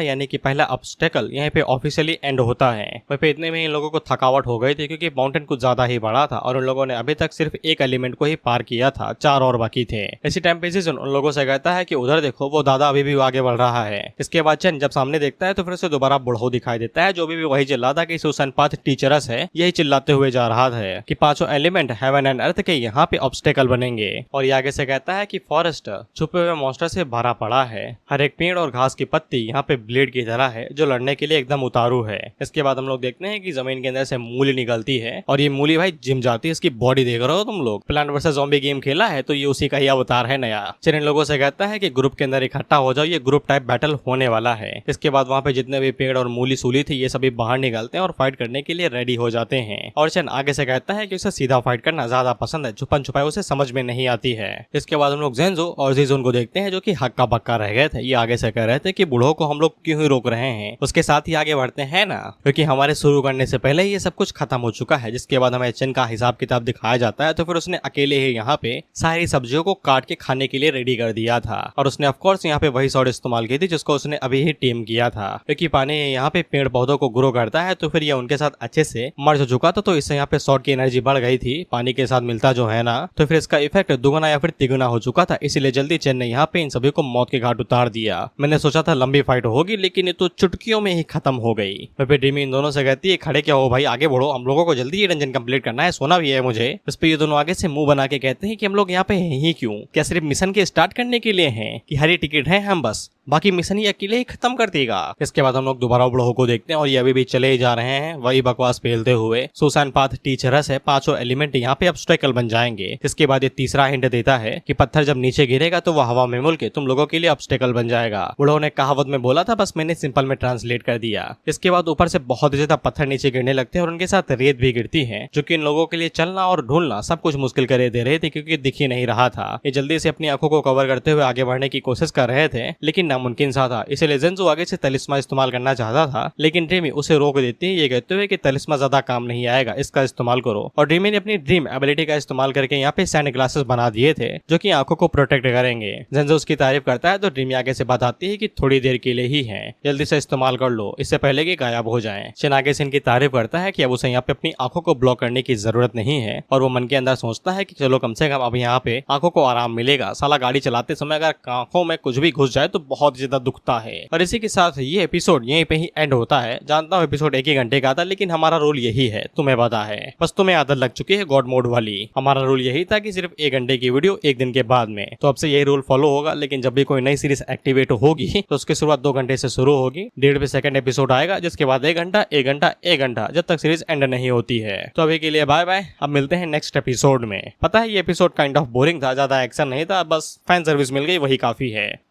यानी कि पहला ऑब्स्टेकल यहाँ पे ऑफिशियली एंड होता है। वहीं पे इतने में इन लोगों को थकावट हो गई थी क्योंकि माउंटेन कुछ ज्यादा ही बड़ा था और उन लोगों ने अभी तक सिर्फ एक एलिमेंट को ही पार किया था, 4 और बाकी थे। इसी टाइम पे जीजुन उन लोगों से कहता है कि उधर देखो वो दादा अभी भी आगे बढ़ रहा है। इसके बाद चेन जब सामने देखता है तो फिर उसे दोबारा बुढ़ऊ दिखाई देता है जो भी वही चिल्लाता कि सुसन पाथ टीचरस है, यही चिल्लाते हुए जा रहा है कि 5 एलिमेंट हेवन एंड अर्थ के यहाँ पे ऑब्स्टेकल बनेंगे। और ये आगे से कहता है कि फॉरेस्ट छुपे हुए मॉन्स्टर से भरा पड़ा है, हर एक पेड़ और घास की पत्ती यहाँ पे ब्लेड की तरह है जो लड़ने के लिए एकदम उतारू है। इसके बाद हम लोग देखते हैं कि जमीन के अंदर से मूली निकलती है और ये मूली भाई जिम जाती है, इसकी बॉडी देख रहे हो तुम लोग। प्लांट वर्सेस ज़ॉम्बी गेम खेला है तो ये उसी का ही अवतार है नया। चेन इन लोगों से कहता है कि ग्रुप के अंदर इकट्ठा हो जाओ, ये ग्रुप टाइप बैटल होने वाला है। इसके बाद वहाँ पे जितने भी पेड़ और मूली सूली थी ये सभी बाहर निकलते हैं और फाइट करने के लिए रेडी हो जाते हैं। और चेन आगे से कहता है कि उसे सीधा फाइट करना ज्यादा पसंद है, छुपन छुपाई उसे समझ में नहीं आती है। इसके बाद हम लोग ज़ेन्ज़ो और जीजुन को देखते हैं जो कि हक्का बक्का रह गए थे। ये आगे से कह रहे थे कि बूढ़ों को हम लोग क्यों ही रोक रहे हैं, उसके साथ ही आगे बढ़ते हैं ना, क्योंकि हमारे शुरू करने से पहले ये सब कुछ खत्म हो चुका है। जिसके बाद हमें चेन का हिसाब किताब दिखाया जाता है तो फिर उसने अकेले ही यहाँ पे सारी सब्जियों को काट के खाने के लिए रेडी कर दिया था और उसने ऑफकोर्स यहाँ पे वही सॉर्ड इस्तेमाल की थी जिसको उसने अभी ही टीम किया था। क्योंकि पानी यहाँ पे पेड़ पौधों को ग्रो करता है तो फिर ये उनके साथ अच्छे से मर्ज हो चुका था, तो इससे यहाँ पे सॉर्ड की एनर्जी बढ़ गई थी पानी के साथ मिलता जो है ना, तो फिर इसका इफेक्ट दुगुना या फिर तिगुना हो चुका था। इसीलिए जल्दी चेन ने यहाँ पे इन सभी को मौत के घाट उतार दिया। मैंने सोचा था लंबी फाइट होगी लेकिन ये तो चुटकियों में ही खत्म हो गई। फिर ड्रीमी इन दोनों से कहती है खड़े क्या हो भाई, आगे बढ़ो, हम लोगों को जल्दी ये डंजन कंप्लीट करना है, सोना भी है मुझे। इस पे ये दोनों आगे से मुंह बना के कहते हैं कि हम लोग यहाँ पे हैं ही क्यों, क्या सिर्फ मिशन के स्टार्ट करने के लिए हैं कि हरी टिकट है हम बस, बाकी मिशन ही अकेले ही खत्म कर देगा। इसके बाद हम लोग दोबारा बुढ़ो को देखते हैं और ये अभी भी चले ही जा रहे हैं वही बकवास फैलते हुए। सुसान पाथ टीचरस है, 5 एलिमेंट यहाँ पे ऑब्स्टेकल बन जाएंगे। इसके बाद ये तीसरा हिंट देता है कि पत्थर जब नीचे गिरेगा तो वो हवा में मुड़ के तुम लोगों के लिए ऑब्स्टेकल बन जाएगा। बुढ़ो ने कहावत में बोला था, बस मैंने सिंपल में ट्रांसलेट कर दिया। इसके बाद ऊपर से बहुत ज्यादा पत्थर नीचे गिरने लगते हैं और उनके साथ रेत भी गिरती है जो कि इन लोगों के लिए चलना और ढूंढना सब कुछ मुश्किल कर दे रहे थे क्योंकि दिख ही नहीं रहा था। ये जल्दी से अपनी आंखों को कवर करते हुए आगे बढ़ने की कोशिश कर रहे थे लेकिन नामुमकिन सा था। इसलिए ज़ेन्ज़ो आगे से तलिस्मा इस्तेमाल करना चाहता था लेकिन ड्रीमी उसे रोक देती है, ये कहते हुए कि तलिस्मा ज्यादा काम नहीं आएगा, इसका इस्तेमाल करो। और ड्रीमी ने अपनी ड्रीम एबिलिटी का इस्तेमाल करके यहाँ पे सैंड ग्लासेस बना दिए थे जो कि आंखों को प्रोटेक्ट करेंगे। ज़ेन्ज़ो उसकी तारीफ करता है है तो ड्रीमी आगे से बताती है कि थोड़ी देर के लिए ही है, जल्दी से इस्तेमाल कर लो इससे पहले कि गायब हो जाएं। शन आगे से इनकी तारीफ करता है कि अब उसे यहाँ पे अपनी आंखों को ब्लॉक करने की जरूरत नहीं है और वो मन के अंदर सोचता है कि चलो कम से कम अब यहाँ पे आंखों को आराम मिलेगा। साला गाड़ी चलाते समय अगर आंखों में कुछ भी घुस जाए तो बहुत ज्यादा दुखता है। और इसी के साथ ये एपिसोड यहीं पे ही एंड होता है। जानता हूँ एपिसोड 1 ही घंटे का था, लेकिन हमारा रूल यही है, तुम्हें पता है, बस तुम्हें आदत लग चुकी है गॉड मोड वाली। हमारा रूल यही था कि सिर्फ 1 घंटे की वीडियो 1 दिन के बाद में, तो अब से यही रूल फॉलो होगा। लेकिन जब भी कोई नई सीरीज एक्टिवेट होगी तो उसकी शुरुआत 2 घंटे से शुरू होगी। 1.5 सेकंड एपिसोड आएगा, जिसके बाद 1 घंटा 1 घंटा 1 घंटा, जब तक सीरीज एंड नहीं होती है। तो अभी के लिए बाय बाय, अब मिलते हैं नेक्स्ट एपिसोड में। पता है ये एपिसोड काइंड ऑफ बोरिंग था, ज्यादा एक्शन नहीं था, बस फैन सर्विस मिल गई वही काफी है।